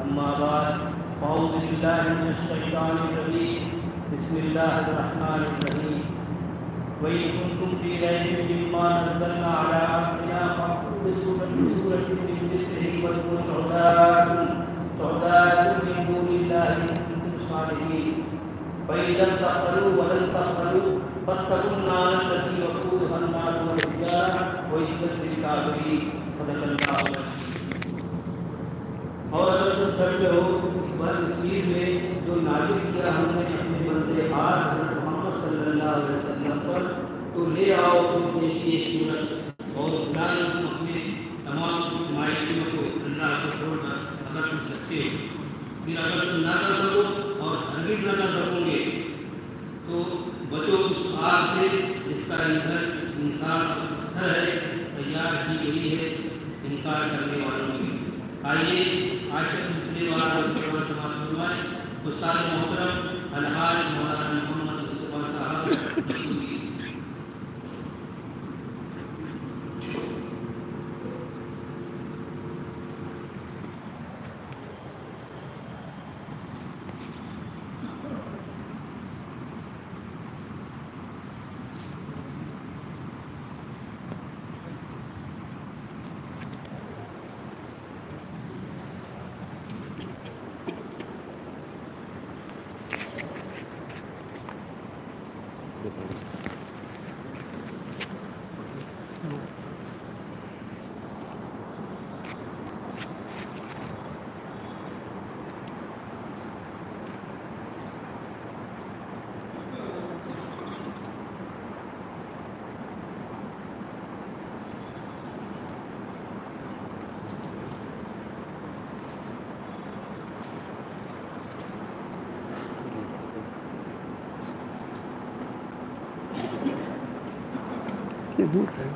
أما بعد أعوذ بالله من الشيطان الرجيم بسم الله الرحمن الرحيم وإن كنتم في ريب مما نزلنا على عبدنا فأتوا بسورة من مثله وادعوا شهداءكم من دون الله إن كنتم صادقين فإن لم تفعلوا ولن تفعلوا فاتقوا النار التي وقودها الناس والحجارة وأعدت للكافرين صدق الله العظيم. اور اگر تم شک میں ہو اس چیز میں جو نازل کیا ہم نے اپنے بندے خاص حضرت محمد صلی اللہ علیہ وسلم پر، تو لے آؤ تم سے ایک صورت اور بلائیں تم اپنے تمام مائیوں کو اللہ کو چھوڑ کر اگر تم سچے ہو. پھر اگر تم نہ کر سکو اور ہرگز نہ کر سکو گے تو بچو اس آگ سے جس کا ایندھن انسان پتھر ہے تیار کی گئی ہے انکار کرنے والوں کی. آئیے آج کے سلسلے والا سماعت فرمائیں استاد محترم الحاج مولانا محمد مصطفیٰ صاحب مشہوری. دور ہے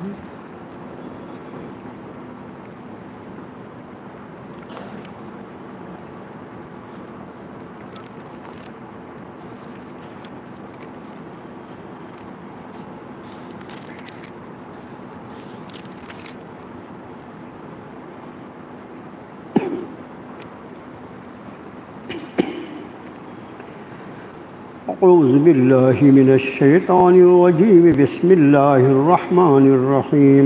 اعوذ باللہ من الشیطان الرجیم بسم اللہ الرحمن الرحیم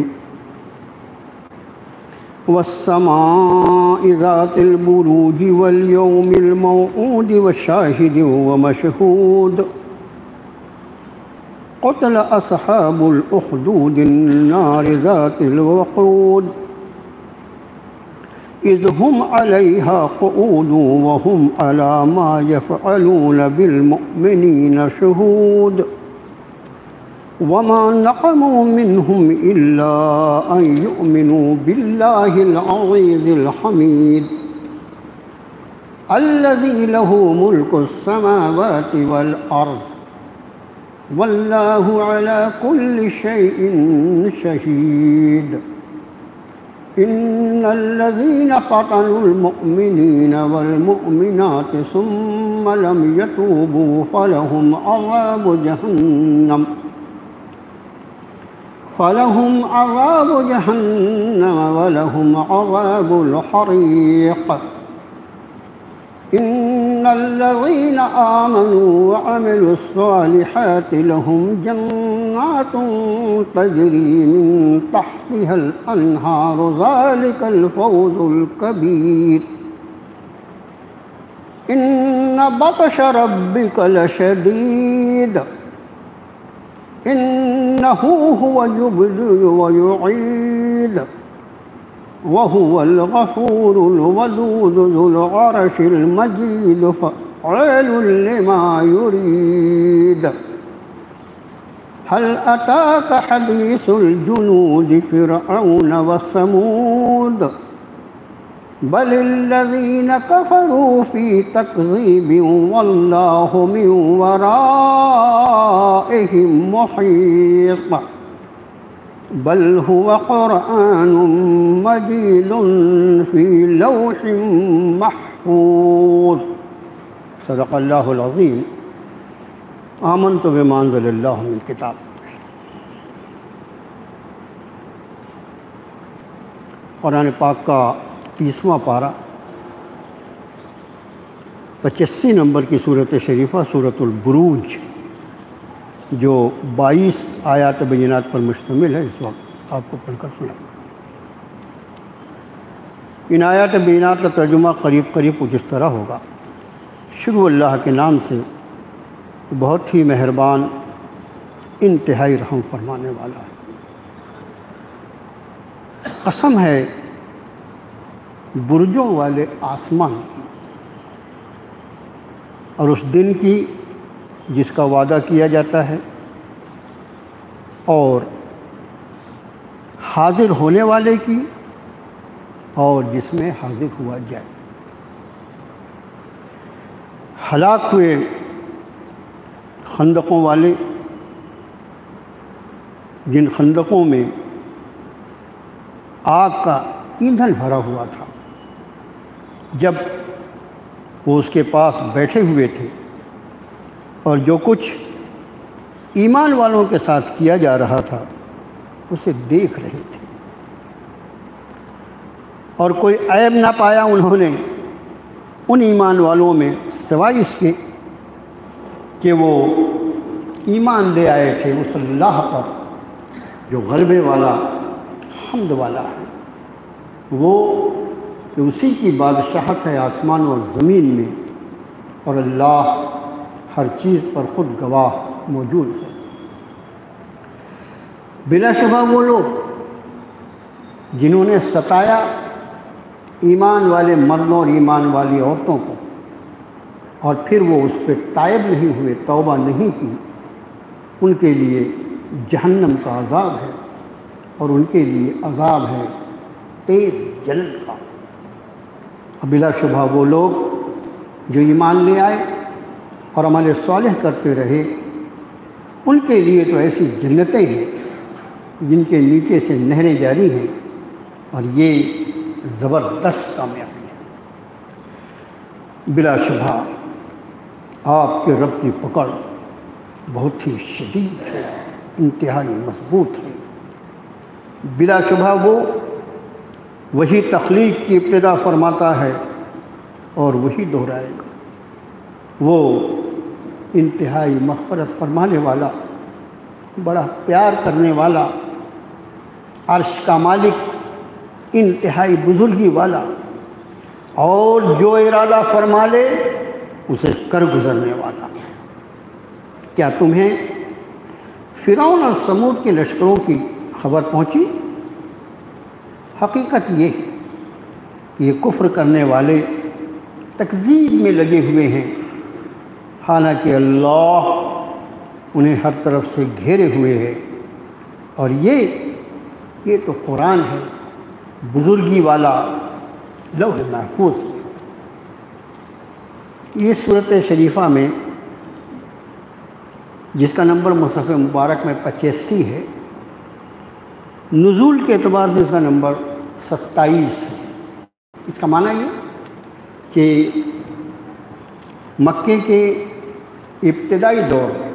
والسماء ذات البروج والیوم الموعود وشاہد ومشہود قتل اصحاب الاخدود النار ذات الوقود اذ هم عليها قعود وهم على ما يفعلون بالمؤمنين شهود وما نقموا منهم إلا أن يؤمنوا بالله العزيز الحميد الذي له ملك السماوات والأرض والله على كل شيء شهيد إن الذين فتنوا المؤمنين والمؤمنات ثم لم يتوبوا فلهم عذاب جهنم ولهم عذاب الحريق. إن الذين آمنوا وعملوا الصالحات لهم جنات تجري من تحتها الأنهار ذلك الفوز الكبير. إن بطش ربك لشديد إنه هو يبدئ ويعيد وهو الغفور الودود ذو العرش المجيد فعال لما يريد. هل أتاك حديث الجنود فرعون وثمود بل الذين كفروا في تكذيب والله من ورائهم محيط بل هو قرآن مجيد في لوح محفوظ. صدق اللہ العظیم. آمنت بما انزل اللہ من کتاب. قرآن پاک کا 30واں پارہ 85 نمبر کی صورت شریفہ صورت البروج جو 22 آیات بینات پر مشتمل ہے، اس وقت آپ کو پڑھ کر سنائیں گے۔ ان آیات بینات کا ترجمہ قریب قریب کچھ اس طرح ہوگا: شروع اللہ کے نام سے بہت ہی مہربان انتہائی رحم فرمانے والا ہے۔ قسم ہے برجوں والے آسمان کی اور اس دن کی جس کا وعدہ کیا جاتا ہے، اور حاضر ہونے والے کی اور جس میں حاضر ہوا جائے۔ ہلاک ہوئے خندقوں والے، جن خندقوں میں آگ کا ایندھن بھرا ہوا تھا، جب وہ اس کے پاس بیٹھے ہوئے تھے اور جو کچھ ایمان والوں کے ساتھ کیا جا رہا تھا اسے دیکھ رہے تھے، اور کوئی عیب نہ پایا انہوں نے ان ایمان والوں میں سوائے اس کے کہ وہ ایمان لے آئے تھے اس اللہ پر جو غلبے والا حمد والا ہے، وہ کہ اسی کی بادشاہت ہے آسمان اور زمین میں، اور اللہ ہر چیز پر خود گواہ موجود ہے۔ بلا شبہ وہ لوگ جنہوں نے ستایا ایمان والے مردوں اور ایمان والی عورتوں کو، اور پھر وہ اس پہ تائب نہیں ہوئے، توبہ نہیں کی، ان کے لیے جہنم کا عذاب ہے، اور ان کے لیے عذاب ہے تیز جلن کا۔ بلا شبہ وہ لوگ جو ایمان لے آئے اور عمل صالح کرتے رہے، ان کے لیے تو ایسی جنتیں ہیں جن کے نیچے سے نہریں جاری ہیں، اور یہ زبردست کامیابی ہے۔ بلا شبہ آپ کے رب کی پکڑ بہت ہی شدید ہے، انتہائی مضبوط ہے۔ بلا شبہ وہ وہی تخلیق کی ابتدا فرماتا ہے اور وہی دہرائے گا۔ وہ انتہائی مغفرت فرمانے والا، بڑا پیار کرنے والا، عرش کا مالک، انتہائی بزرگی والا، اور جو ارادہ فرما لے اسے کر گزرنے والا۔ کیا تمہیں فرعون اور سمود کے لشکروں کی خبر پہنچی؟ حقیقت یہ ہے کہ یہ کفر کرنے والے تکذیب میں لگے ہوئے ہیں، حالانکہ اللہ انہیں ہر طرف سے گھیرے ہوئے ہے، اور یہ تو قرآن ہے، بزرگی والا، لوح محفوظ ہے۔ یہ صورت شریفہ میں جس کا نمبر مصحف مبارک میں 85 ہے، نزول کے اعتبار سے اس کا نمبر 27 ہے۔ اس کا معنی یہ کہ مکے کے ابتدائی دور میں،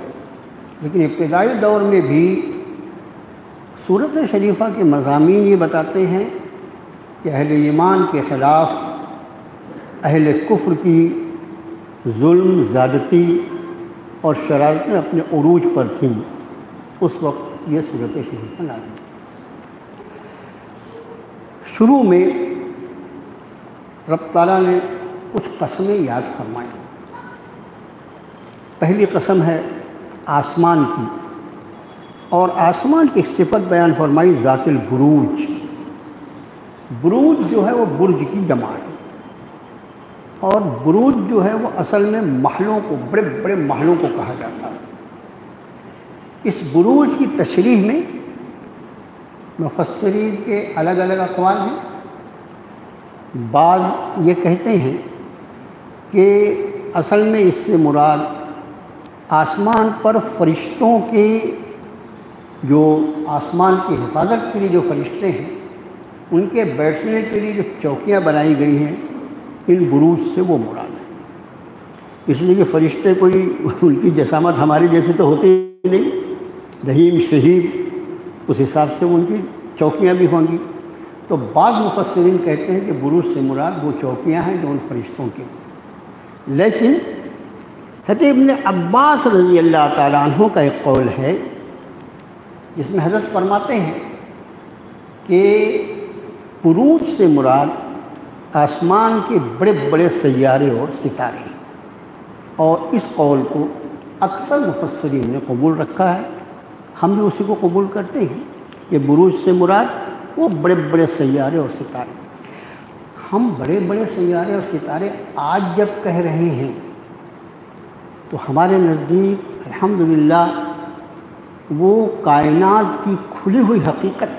لیکن ابتدائی دور میں بھی صورت شریفہ کے مضامین یہ بتاتے ہیں کہ اہل ایمان کے خلاف اہل کفر کی ظلم، زیادتی اور شرارتیں اپنے عروج پر تھیں۔ اس وقت یہ صورت شریفہ نازل ہوئی۔ شروع میں رب تعالیٰ نے کچھ قسمیں یاد فرمائیں۔ پہلی قسم ہے آسمان کی، اور آسمان کی ایک صفت بیان فرمائی، ذات البروج۔ بروج جو ہے وہ برج کی جمع ہے، اور بروج جو ہے وہ اصل میں محلوں کو، بڑے بڑے محلوں کو کہا جاتا ہے۔ اس بروج کی تشریح میں مفسرین کے الگ الگ اقوال ہیں۔ بعض یہ کہتے ہیں کہ اصل میں اس سے مراد آسمان پر فرشتوں کے، جو آسمان کی حفاظت کے لیے جو فرشتے ہیں، ان کے بیٹھنے کے لیے جو چوکیاں بنائی گئی ہیں، ان بروج سے وہ مراد ہے۔ اس لیے کہ فرشتے کوئی ان کی جسامت ہماری جیسے تو ہوتی ہی نہیں، رحیم شہید، اس حساب سے ان کی چوکیاں بھی ہوں گی۔ تو بعض مفسرین کہتے ہیں کہ بروج سے مراد وہ چوکیاں ہیں جو ان فرشتوں کے لیے، لیکن حضرت ابن عباس رضی اللہ تعالیٰ عنہ کا ایک قول ہے جس میں حضرت فرماتے ہیں کہ بروج سے مراد آسمان کے بڑے بڑے سیارے اور ستارے ہیں، اور اس قول کو اکثر مفسرین نے قبول رکھا ہے، ہم بھی اسی کو قبول کرتے ہیں کہ بروج سے مراد وہ بڑے بڑے سیارے اور ستارے۔ ہم بڑے بڑے سیارے اور ستارے آج جب کہہ رہے ہیں تو ہمارے نزدیک الحمدللہ وہ کائنات کی کھلی ہوئی حقیقت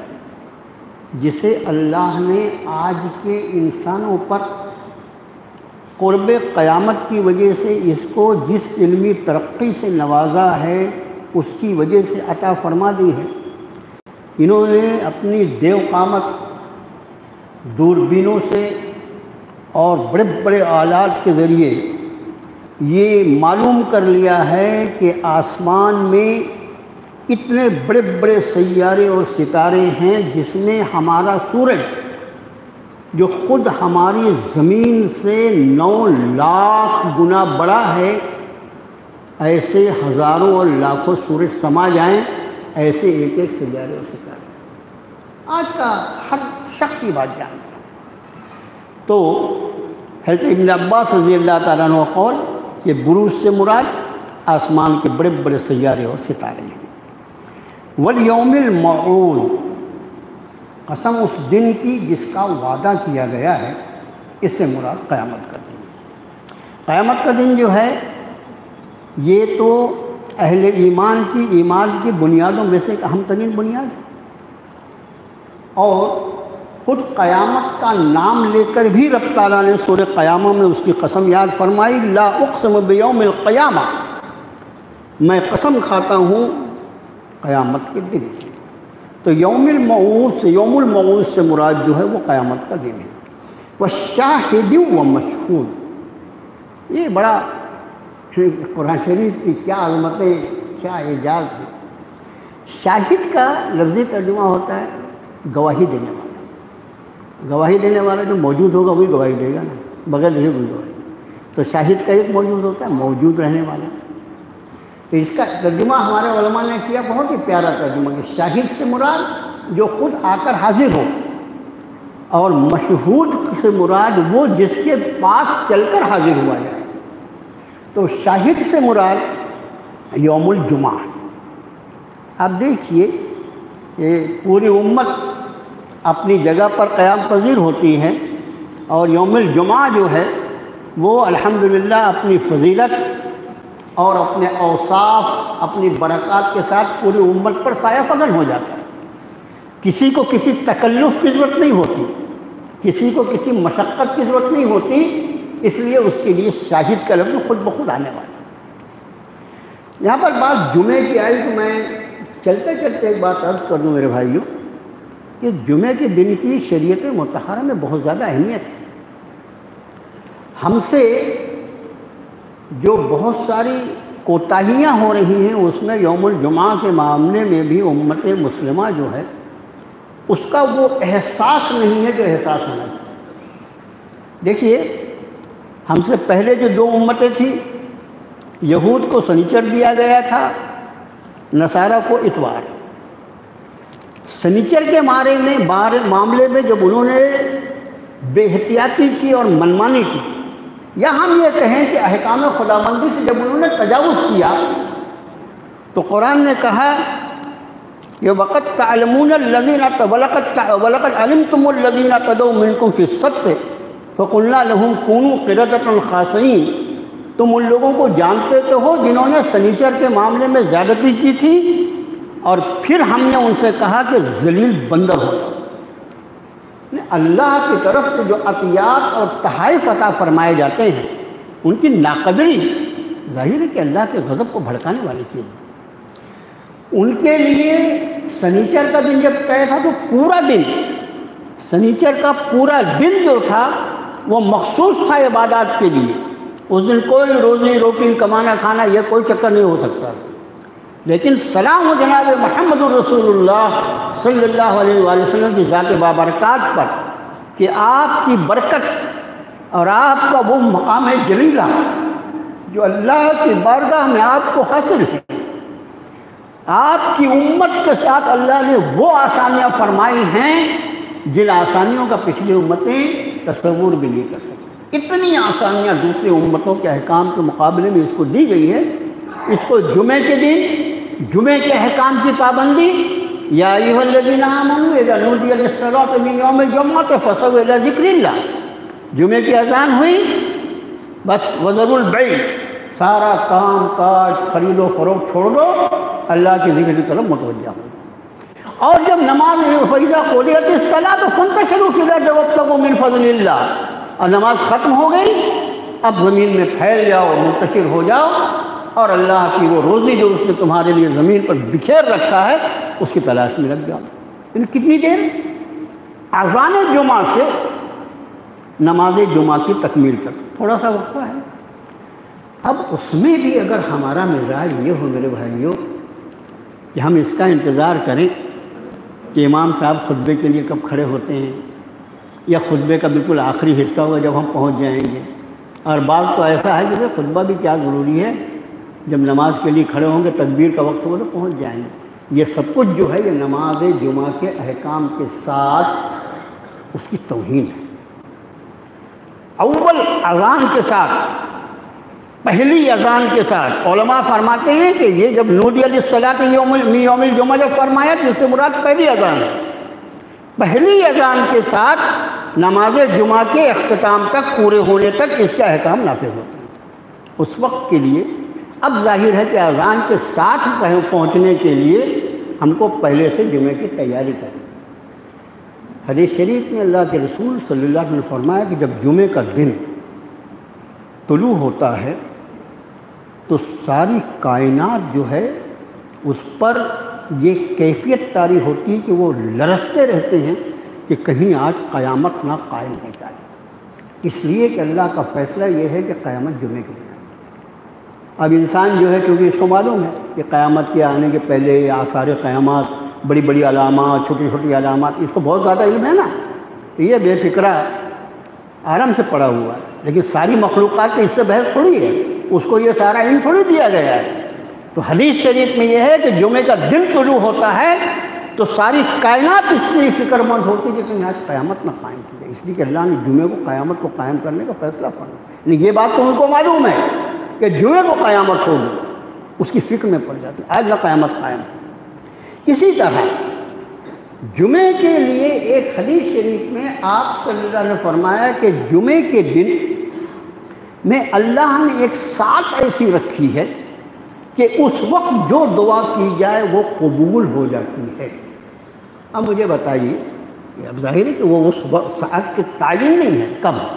جسے اللہ نے آج کے انسانوں پر قرب قیامت کی وجہ سے اس کو جس علمی ترقی سے نوازا ہے اس کی وجہ سے عطا فرما دی ہے۔ انہوں نے اپنی دیو قامت دوربینوں سے اور بڑے بڑے آلات کے ذریعے یہ معلوم کر لیا ہے کہ آسمان میں اتنے بڑے بڑے سیارے اور ستارے ہیں جس میں ہمارا سورج جو خود ہماری زمین سے 9 لاکھ گنا بڑا ہے، ایسے ہزاروں اور لاکھوں سورج سما جائیں، ایسے ایک ایک سیارے اور ستارے آج کا ہر شخص یہ بات جانتا ہے۔ تو حضرت ابن عباس رضی اللہ تعالیٰ عنہ قول کہ بروج سے مراد آسمان کے بڑے بڑے سیارے اور ستارے ہیں۔ والیوم الموعود، قسم اس دن کی جس کا وعدہ کیا گیا ہے، اس سے مراد قیامت کا دن ہے۔ قیامت کا دن جو ہے یہ تو اہل ایمان کی بنیادوں میں سے ایک اہم ترین بنیاد ہے، اور خود قیامت کا نام لے کر بھی رب تعالیٰ نے سورہ قیامہ میں اس کی قسم یاد فرمائی، لا اقسم بیوم القیامہ، میں قسم کھاتا ہوں قیامت کے دن کی۔ تو یوم الموعود سے مراد جو ہے وہ قیامت کا دن ہے۔ وشاہد و مشہود، یہ بڑا قرآن شریف کی کیا عظمتیں، کیا اعجاز ہے۔ شاہد کا لفظی ترجمہ ہوتا ہے گواہی دینے والا۔ گواہی دینے والا جو موجود ہوگا وہی گواہی دے گا نا، بغیر دیکھے کوئی گواہی دے۔ تو شاہد کا ایک موجود ہوتا ہے موجود رہنے والا۔ تو اس کا ترجمہ ہمارے علماء نے کیا بہت ہی پیارا ترجمہ کہ شاہد سے مراد جو خود آ کر حاضر ہو، اور مشہود سے مراد وہ جس کے پاس چل کر حاضر ہوا جائے۔ تو شاہد سے مراد یوم الجمعہ۔ اب دیکھیے یہ پوری امت اپنی جگہ پر قیام پذیر ہوتی ہے، اور یوم الجمعہ جو ہے وہ الحمدللہ اپنی فضیلت اور اپنے اوصاف، اپنی برکات کے ساتھ پوری امت پر سایہ فگن ہو جاتا ہے۔ کسی کو کسی تکلف کی ضرورت نہیں ہوتی، کسی کو کسی مشقت کی ضرورت نہیں ہوتی، اس لیے اس کے لیے شاہد کا لفظ خود بخود آنے والا۔ یہاں پر بات جمعے کی آئی تو میں چلتے چلتے ایک بات عرض کر دوں میرے بھائیوں کہ جمعے کے دن کی شریعت مطہرہ میں بہت زیادہ اہمیت ہے۔ ہم سے جو بہت ساری کوتاہیاں ہو رہی ہیں اس میں یوم الجمعہ کے معاملے میں بھی امت مسلمہ جو ہے اس کا وہ احساس نہیں ہے جو احساس ہونا چاہیے۔ دیکھیے ہم سے پہلے جو 2 امتیں تھیں، یہود کو سنیچر دیا گیا تھا، نصارہ کو اتوار۔ سنیچر کے معاملے میں جب انہوں نے بے احتیاطی کی اور منمانی کی، یا ہم یہ کہیں کہ احکام خداوندی سے جب انہوں نے تجاوز کیا، تو قرآن نے کہا کہ وَقَدْ تَعْلَمُونَ الَّذِينَ وَلَقَدْ عَلِمْتُمُ الَّذِينَ اعْتَدَوْا مِنْكُمْ فِي السَّبْتِ فَقُلْنَا لَهُمْ كُونُوا قِرَدَةً خَاسِئِينَ، تم ان لوگوں کو جانتے تو ہو جنہوں نے سنیچر کے معاملے میں زیادتی کی تھی، اور پھر ہم نے ان سے کہا کہ ذلیل بندر ہو جاؤ۔ اللہ کی طرف سے جو عطیات اور تحائف عطا فرمائے جاتے ہیں ان کی ناقدری ظاہر ہے کہ اللہ کے غضب کو بھڑکانے والی چیز۔ ان کے لیے سنیچر کا دن جب طے تھا تو پورا دن، سنیچر کا پورا دن جو تھا وہ مخصوص تھا عبادات کے لیے۔ اس دن کوئی روزی روٹی کمانا کھانا یہ کوئی چکر نہیں ہو سکتا تھا۔ لیکن سلام ہو جناب محمد الرسول اللہ صلی اللہ علیہ وآلہ وسلم کی ذات بابرکات پر کہ آپ کی برکت اور آپ کا وہ مقام جلیلہ جو اللہ کی بارگاہ میں آپ کو حاصل ہے۔ آپ کی امت کے ساتھ اللہ نے وہ آسانیاں فرمائی ہیں جن آسانیوں کا پچھلی امتیں تصور بھی نہیں کر سکتی۔ اتنی آسانیاں دوسری امتوں کے احکام کے مقابلے میں اس کو دی گئی ہے۔ اس کو جمعے کے دن جمعے کے احکام کی پابندی، یا ایھا الذین آمنوا اذا نودی للصلاۃ من یوم الجمعۃ فاسعوا الی ذکر اللہ، جمعے کی اذان ہوئی بس وذروا البیع، سارا کام کاج خرید و فروخت چھوڑ دو، اللہ کی ذکر کی طرف متوجہ ہو۔ اور جب نماز فإذا قضیت الصلاۃ فانتشروا فی الارض وابتغوا من فضل اللہ، اور نماز ختم ہو گئی، اب زمین میں پھیل جاؤ، منتشر ہو جاؤ، اور اللہ کی وہ روزی جو اس نے تمہارے لیے زمین پر بکھیر رکھا ہے اس کی تلاش میں لگ جاؤ۔ یعنی کتنی دیر؟ اذان جمعہ سے نماز جمعہ کی تکمیل تک تھوڑا سا وقفہ ہے۔ اب اس میں بھی اگر ہمارا مزاج یہ ہو میرے بھائیوں کہ ہم اس کا انتظار کریں کہ امام صاحب خطبے کے لیے کب کھڑے ہوتے ہیں، یا خطبے کا بالکل آخری حصہ ہوگا جب ہم پہنچ جائیں گے، اور بعض تو ایسا ہے کہ خطبہ بھی کیا ضروری ہے، جب نماز کے لیے کھڑے ہوں گے تکبیر کا وقت ہوگا تو پہنچ جائیں گے۔ یہ سب کچھ جو ہے یہ نماز جمعہ کے احکام کے ساتھ اس کی توہین ہے۔ اول اذان کے ساتھ، پہلی اذان کے ساتھ علماء فرماتے ہیں کہ یہ جب نودی للصلاۃ یوم الجمعہ جب فرمایا تو اس سے مراد پہلی اذان ہے۔ پہلی اذان کے ساتھ نماز جمعہ کے اختتام تک پورے ہونے تک اس کے احکام نافذ ہوتے ہیں۔ اس وقت کے لیے اب ظاہر ہے کہ اذان کے ساتھ پہنچنے کے لیے ہم کو پہلے سے جمعے کی تیاری کریں۔ حدیث شریف میں اللہ کے رسول صلی اللہ علیہ وسلم نے فرمایا کہ جب جمعے کا دن طلوع ہوتا ہے تو ساری کائنات جو ہے اس پر یہ کیفیت طاری ہوتی ہے کہ وہ لرزتے رہتے ہیں کہ کہیں آج قیامت نہ قائم ہو جائے، اس لیے کہ اللہ کا فیصلہ یہ ہے کہ قیامت جمعے کے دن۔ اب انسان جو ہے کیونکہ اس کو معلوم ہے کہ قیامت کے آنے کے پہلے آثار قیامات، بڑی بڑی علامات، چھوٹی چھوٹی علامات، اس کو بہت زیادہ علم ہے نا، تو یہ بے فکرہ آرام سے پڑا ہوا ہے۔ لیکن ساری مخلوقات نے اس سے بحث تھوڑی ہے، اس کو یہ سارا علم تھوڑی دیا گیا ہے۔ تو حدیث شریف میں یہ ہے کہ جمعے کا دن طلوع ہوتا ہے تو ساری کائنات اس لیے فکر مند ہوتی ہے کہ کہیں آج قیامت نہ قائم ہو جائے، اس لیے کہ اللہ نے جمعے کو قیامت کو قائم کرنے کا فیصلہ فرمایا۔ یعنی یہ بات تو ان کو معلوم ہے کہ جمعے کو قیامت ہوگی، اس کی فکر میں پڑ جاتی ہے، آج نہ قیامت قائم ہو۔ اسی طرح جمعے کے لیے ایک حدیث شریف میں آپ صلی اللہ علیہ وسلم نے فرمایا کہ جمعے کے دن میں اللہ نے ایک ساتھ ایسی رکھی ہے کہ اس وقت جو دعا کی جائے وہ قبول ہو جاتی ہے۔ اب مجھے بتائیے، اب ظاہر ہے کہ وہ اس ساعت کی تعین نہیں ہے کب ہے،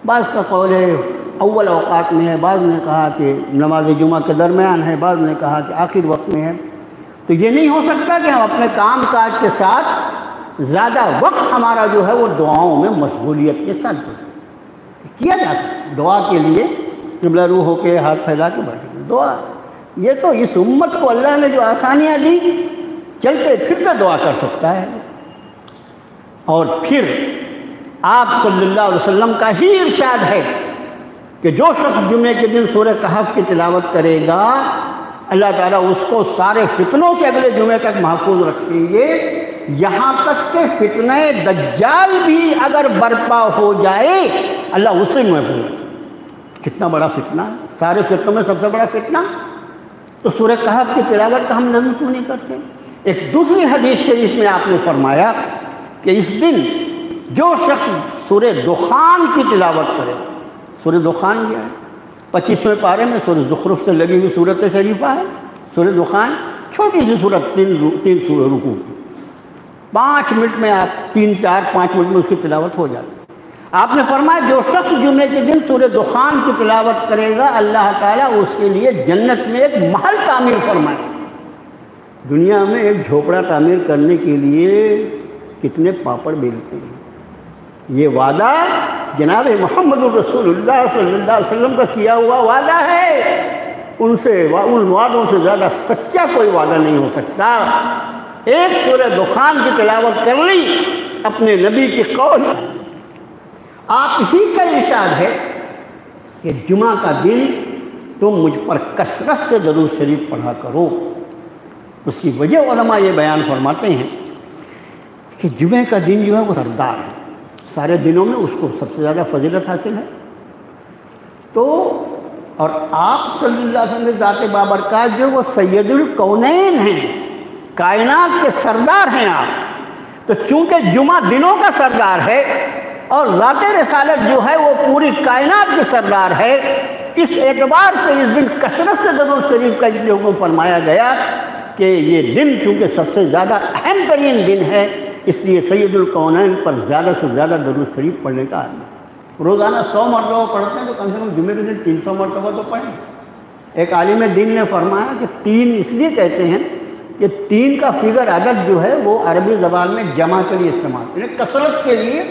بعض کا قول ہے اول اوقات میں ہے، بعض نے کہا کہ نماز جمعہ کے درمیان ہے، بعض نے کہا کہ آخر وقت میں ہے۔ تو یہ نہیں ہو سکتا کہ ہم اپنے کام کاج کے ساتھ زیادہ وقت ہمارا جو ہے وہ دعاؤں میں مشغولیت کے ساتھ گزرے، کیا جا سکتا دعا کے لیے قبلہ روح ہو کے ہاتھ پھیلا کے بیٹھے دعا۔ یہ تو اس امت کو اللہ نے جو آسانیاں دی، چلتے پھرتے دعا کر سکتا ہے۔ اور پھر آپ صلی اللہ علیہ وسلم کا ہی ارشاد ہے کہ جو شخص جمعے کے دن سورہ کہف کی تلاوت کرے گا اللہ تعالیٰ اس کو سارے فتنوں سے اگلے جمعے تک محفوظ رکھیں گے، یہاں تک کہ فتنہ دجال بھی اگر برپا ہو جائے اللہ اس سے محفوظ رکھے۔ کتنا بڑا فتنہ ہے، سارے فتنوں میں سب سے بڑا فتنہ۔ تو سورہ کہف کی تلاوت کا ہم نظم کیوں نہیں کرتے؟ ایک دوسری حدیث شریف میں آپ نے فرمایا کہ اس دن جو شخص سورہ دخان کی تلاوت کرے، سورہ دخان کیا ہے؟ 25ویں پارے میں سورہ زخرف سے لگی ہوئی صورت شریفہ ہے سورہ دخان، چھوٹی سی صورت، تین سورہ رکوع کی، 5 منٹ میں آپ 3 4 5 منٹ میں اس کی تلاوت ہو جاتی ہے۔ آپ نے فرمایا جو شخص جمعے کے دن سورہ دخان کی تلاوت کرے گا اللہ تعالیٰ اس کے لیے جنت میں ایک محل تعمیر فرمائے۔ دنیا میں ایک جھوپڑا تعمیر کرنے کے لیے کتنے پاپڑ بیلتے ہیں، یہ وعدہ جناب محمد الرسول اللہ صلی اللہ علیہ وسلم کا کیا ہوا وعدہ ہے، ان وعدوں سے زیادہ سچا کوئی وعدہ نہیں ہو سکتا۔ ایک سورہ دخان کی تلاوت کر لی، اپنے نبی کی قول، آپ ہی کا ارشاد ہے کہ جمعہ کا دن تم مجھ پر کثرت سے درود شریف پڑھا کرو۔ اس کی وجہ علماء یہ بیان فرماتے ہیں کہ جمعہ کا دن جو ہے وہ سردار ہے، سارے دنوں میں اس کو سب سے زیادہ فضیلت حاصل ہے۔ تو اور آپ صلی اللہ علیہ وسلم ذات بابرکات جو وہ سید الکونین ہیں، کائنات کے سردار ہیں آپ، تو چونکہ جمعہ دنوں کا سردار ہے اور ذات رسالت جو ہے وہ پوری کائنات کے سردار ہے، اس اعتبار سے اس دن کثرت سے درود شریف کا اس لیے حکم فرمایا گیا کہ یہ دن چونکہ سب سے زیادہ اہم ترین دن ہے، اس لیے سید الکونین پر زیادہ سے زیادہ درود شریف پڑھنے کا آدمی روزانہ 100 مرتبہ پڑھتے ہیں تو کم سے کم جمعے کے دن 300 مرتبہ تو پڑھیں۔ ایک عالم دین نے فرمایا کہ 3 اس لیے کہتے ہیں کہ 3 کا فگر عدد جو ہے وہ عربی زبان میں جمع کے لیے استعمال، یعنی کثرت کے لیے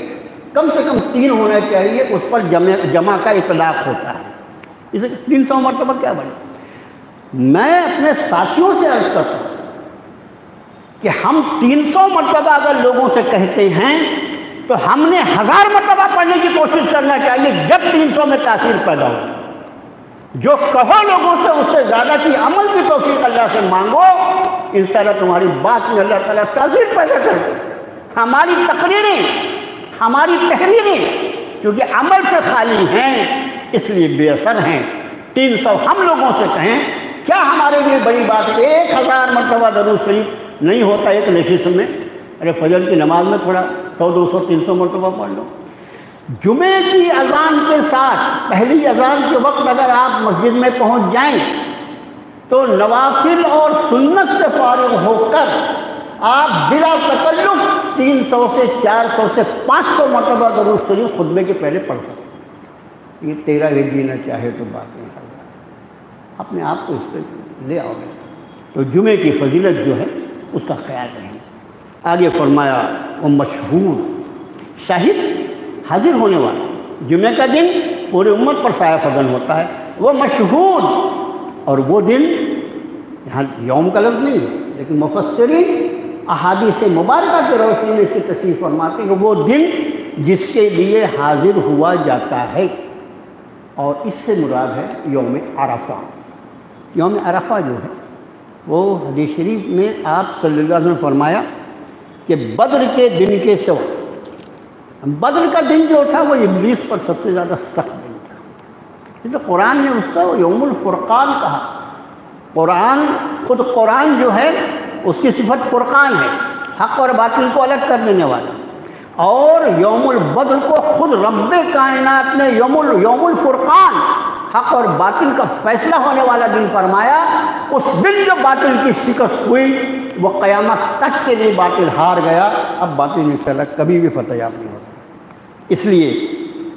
کم سے کم 3 ہونا چاہیے، اس پر جمع کا اطلاق ہوتا ہے۔ اسے 300 مرتبہ کیا بڑھے؟ میں اپنے ساتھیوں سے عرض کرتا ہوں کہ ہم 300 مرتبہ اگر لوگوں سے کہتے ہیں تو ہم نے 1000 مرتبہ پڑھنے کی کوشش کرنا چاہیے، جب 300 میں تاثیر پیدا ہو۔ جو کہو لوگوں سے اس سے زیادہ کی عمل کی توفیق اللہ سے مانگو، انشاءاللہ تمہاری بات میں اللہ تعالیٰ تاثیر پیدا کر دے۔ ہماری تقریریں، ہماری تحریریں کیونکہ عمل سے خالی ہیں اس لیے بے اثر ہیں۔ 300 ہم لوگوں سے کہیں، کیا ہمارے لیے بڑی بات ہے؟ 1000 مرتبہ درود شریف نہیں ہوتا ایک نشست میں؟ ارے فجر کی نماز میں تھوڑا 100 200 300 مرتبہ پڑھ لو۔ جمعے کی اذان کے ساتھ پہلی اذان کے وقت اگر آپ مسجد میں پہنچ جائیں تو نوافل اور سنت سے فارغ ہو کر آپ بلا تکلف 300 سے 400 سے 500 مرتبہ درود شریف خطبے کے پہلے پڑھ سکتے ہیں۔ یہ تیرا ہی جینا چاہے تو بات نہیں ہے، اپنے آپ کو اس پہ لے آؤ گے تو جمعے کی فضیلت جو ہے اس کا خیال رہیں۔ آگے فرمایا وہ مشہور شاہد حاضر ہونے والا، جمعہ کا دن پوری امت پر سایہ فگن ہوتا ہے، وہ مشہور، اور وہ دن یہاں یوم کا لفظ نہیں ہے لیکن مفسرین احادیث مبارکہ کی روشنی میں اس کی تشریح فرماتے ہیں کہ وہ دن جس کے لیے حاضر ہوا جاتا ہے، اور اس سے مراد ہے یوم عرفہ۔ یوم عرفہ جو ہے وہ حدیث شریف میں آپ صلی اللہ علیہ وسلم نے فرمایا کہ بدر کے دن کے سوا، بدر کا دن جو تھا وہ ابلیس پر سب سے زیادہ سخت دن تھا، کیونکہ قرآن نے اس کا یوم الفرقان کہا۔ قرآن جو ہے اس کی صفت فرقان ہے، حق اور باطل کو الگ کر دینے والا، اور یوم البدر کو خود رب کائنات نے یوم الفرقان، حق اور باطل کا فیصلہ ہونے والا دن فرمایا۔ اس دن جو باطل کی شکست ہوئی وہ قیامت تک کے لیے باطل ہار گیا، اب باطل انشاءاللہ کبھی بھی فتح یاب نہیں ہوگا۔ اس لیے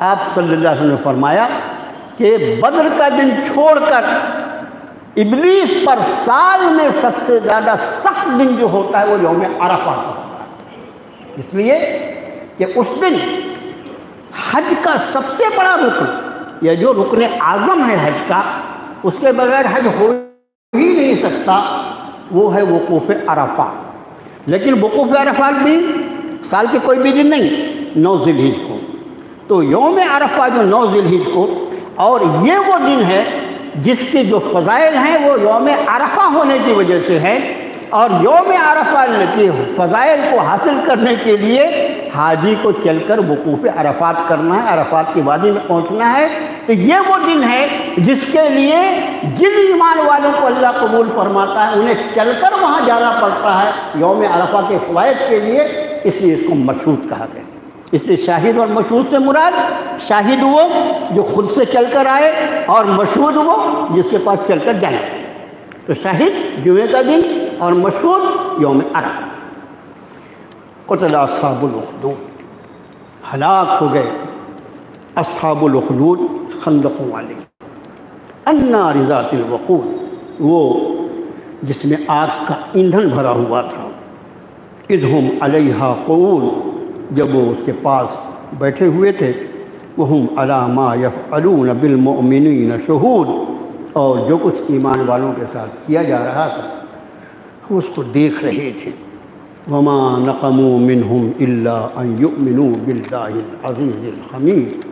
آپ صلی اللہ علیہ وسلم نے فرمایا کہ بدر کا دن چھوڑ کر ابلیس پر سال میں سب سے زیادہ سخت دن جو ہوتا ہے وہ یوم عرفہ کا ہوتا ہے، اس لیے کہ اس دن حج کا سب سے بڑا رکن، یا جو رکن اعظم ہے حج کا، اس کے بغیر حج ہو ہی نہیں سکتا، وہ ہے وقوف عرفات۔ لیکن وقوف عرفات بھی سال کے کوئی بھی دن نہیں، 9 ذی الحجہ کو، تو یوم عرفہ جو 9 ذی الحجہ کو، اور یہ وہ دن ہے جس کے جو فضائل ہیں وہ یوم عرفہ ہونے کی وجہ سے ہے، اور یوم عرفہ کے فضائل کو حاصل کرنے کے لیے حاجی کو چل کر وقوف عرفات کرنا ہے، عرفات کی وادی میں پہنچنا ہے۔ تو یہ وہ دن ہے جس کے لیے جن ایمان والوں کو اللہ قبول فرماتا ہے انہیں چل کر وہاں جانا پڑتا ہے یوم عرفہ کے فوائد کے لیے، اس لیے اس کو مشہود کہا گیا۔ اس لیے شاہد اور مشہود سے مراد شاہد وہ جو خود سے چل کر آئے، اور مشہود وہ جس کے پاس چل کر جانا۔ تو شاہد جمعے کا دن اور مشہود یوم عرفہ۔ قتل اصحاب الاخدود، ہلاک ہو گئے اصحاب الاخدود، خندقوں والے، النار ذات الوقود، وہ جس میں آگ کا ایندھن بھرا ہوا تھا، اذ ہم علیہا قعود، جب وہ اس کے پاس بیٹھے ہوئے تھے، وہم علی ما یفعلون بالمؤمنین شہود، اور جو کچھ ایمان والوں کے ساتھ کیا جا رہا تھا وہ اس کو دیکھ رہے تھے۔ وما نقموا منہم الا ان یؤمنوا باللہ العزیز الحمید،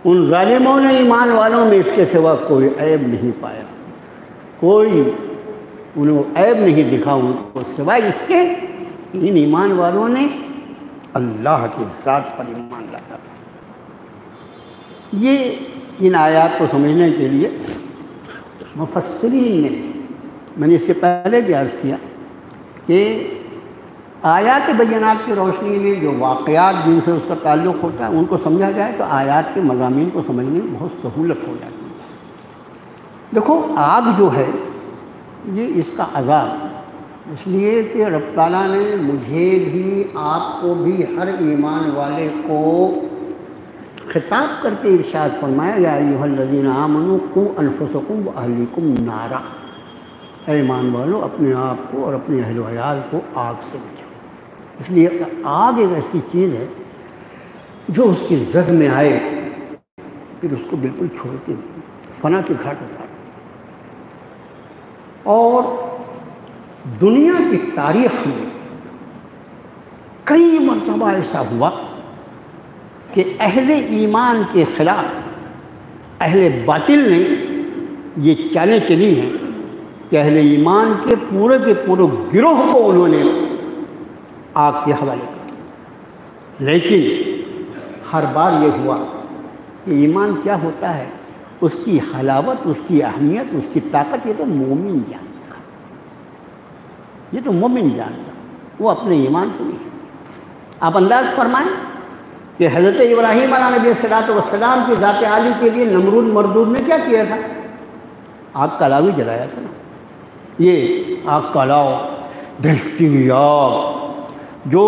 ان ظالموں نے ایمان والوں میں اس کے سوا کوئی عیب نہیں پایا، کوئی انہوں عیب نہیں دکھا ان کو سوائے اس کے کہ ان ایمان والوں نے اللہ کی ذات پر ایمان لایا۔ یہ ان آیات کو سمجھنے کے لیے مفسرین میں نے اس کے پہلے بھی عرض کیا کہ آیات بینات کی روشنی میں جو واقعات جن سے اس کا تعلق ہوتا ہے ان کو سمجھا جائے تو آیات کے مضامین کو سمجھنے میں بہت سہولت ہو جاتی ہے۔ دیکھو آگ جو ہے یہ اس کا عذاب اس لیے کہ رب تعالیٰ نے مجھے بھی آپ کو بھی ہر ایمان والے کو خطاب کر کے ارشاد فرمایا یا ایھا الذین آمنوا قوا انفسکم واہلیکم نارا، اے ایمان والو اپنے آپ کو اور اپنے اہل و عیال کو آگ سے بچاؤ۔ اس لیے آگ ایک ایسی چیز ہے جو اس کی زد میں آئے پھر اس کو بالکل چھوڑتی نہیں، فنا کے گھاٹ اتارتی۔ اور دنیا کی تاریخ میں کئی مرتبہ ایسا ہوا کہ اہل ایمان کے خلاف اہل باطل نے یہ چالیں چلی ہیں کہ اہل ایمان کے پورے گروہ کو انہوں نے آگ کے حوالے کر دیا۔ لیکن ہر بار یہ ہوا کہ ایمان کیا ہوتا ہے، اس کی حلاوت، اس کی اہمیت، اس کی طاقت یہ تو مومن جانتا ہے، یہ تو مومن جانتا ہے، وہ اپنے ایمان سے نہیں۔ آپ انداز فرمائیں کہ حضرت ابراہیم علیہ نبی صلی والسلام کی ذات عالی کے لیے نمرود مردود نے کیا کیا تھا؟ آگ کا لاؤ جلایا تھا نا۔ یہ آگ کا لاؤ، دہتی ہوئی آگ، جو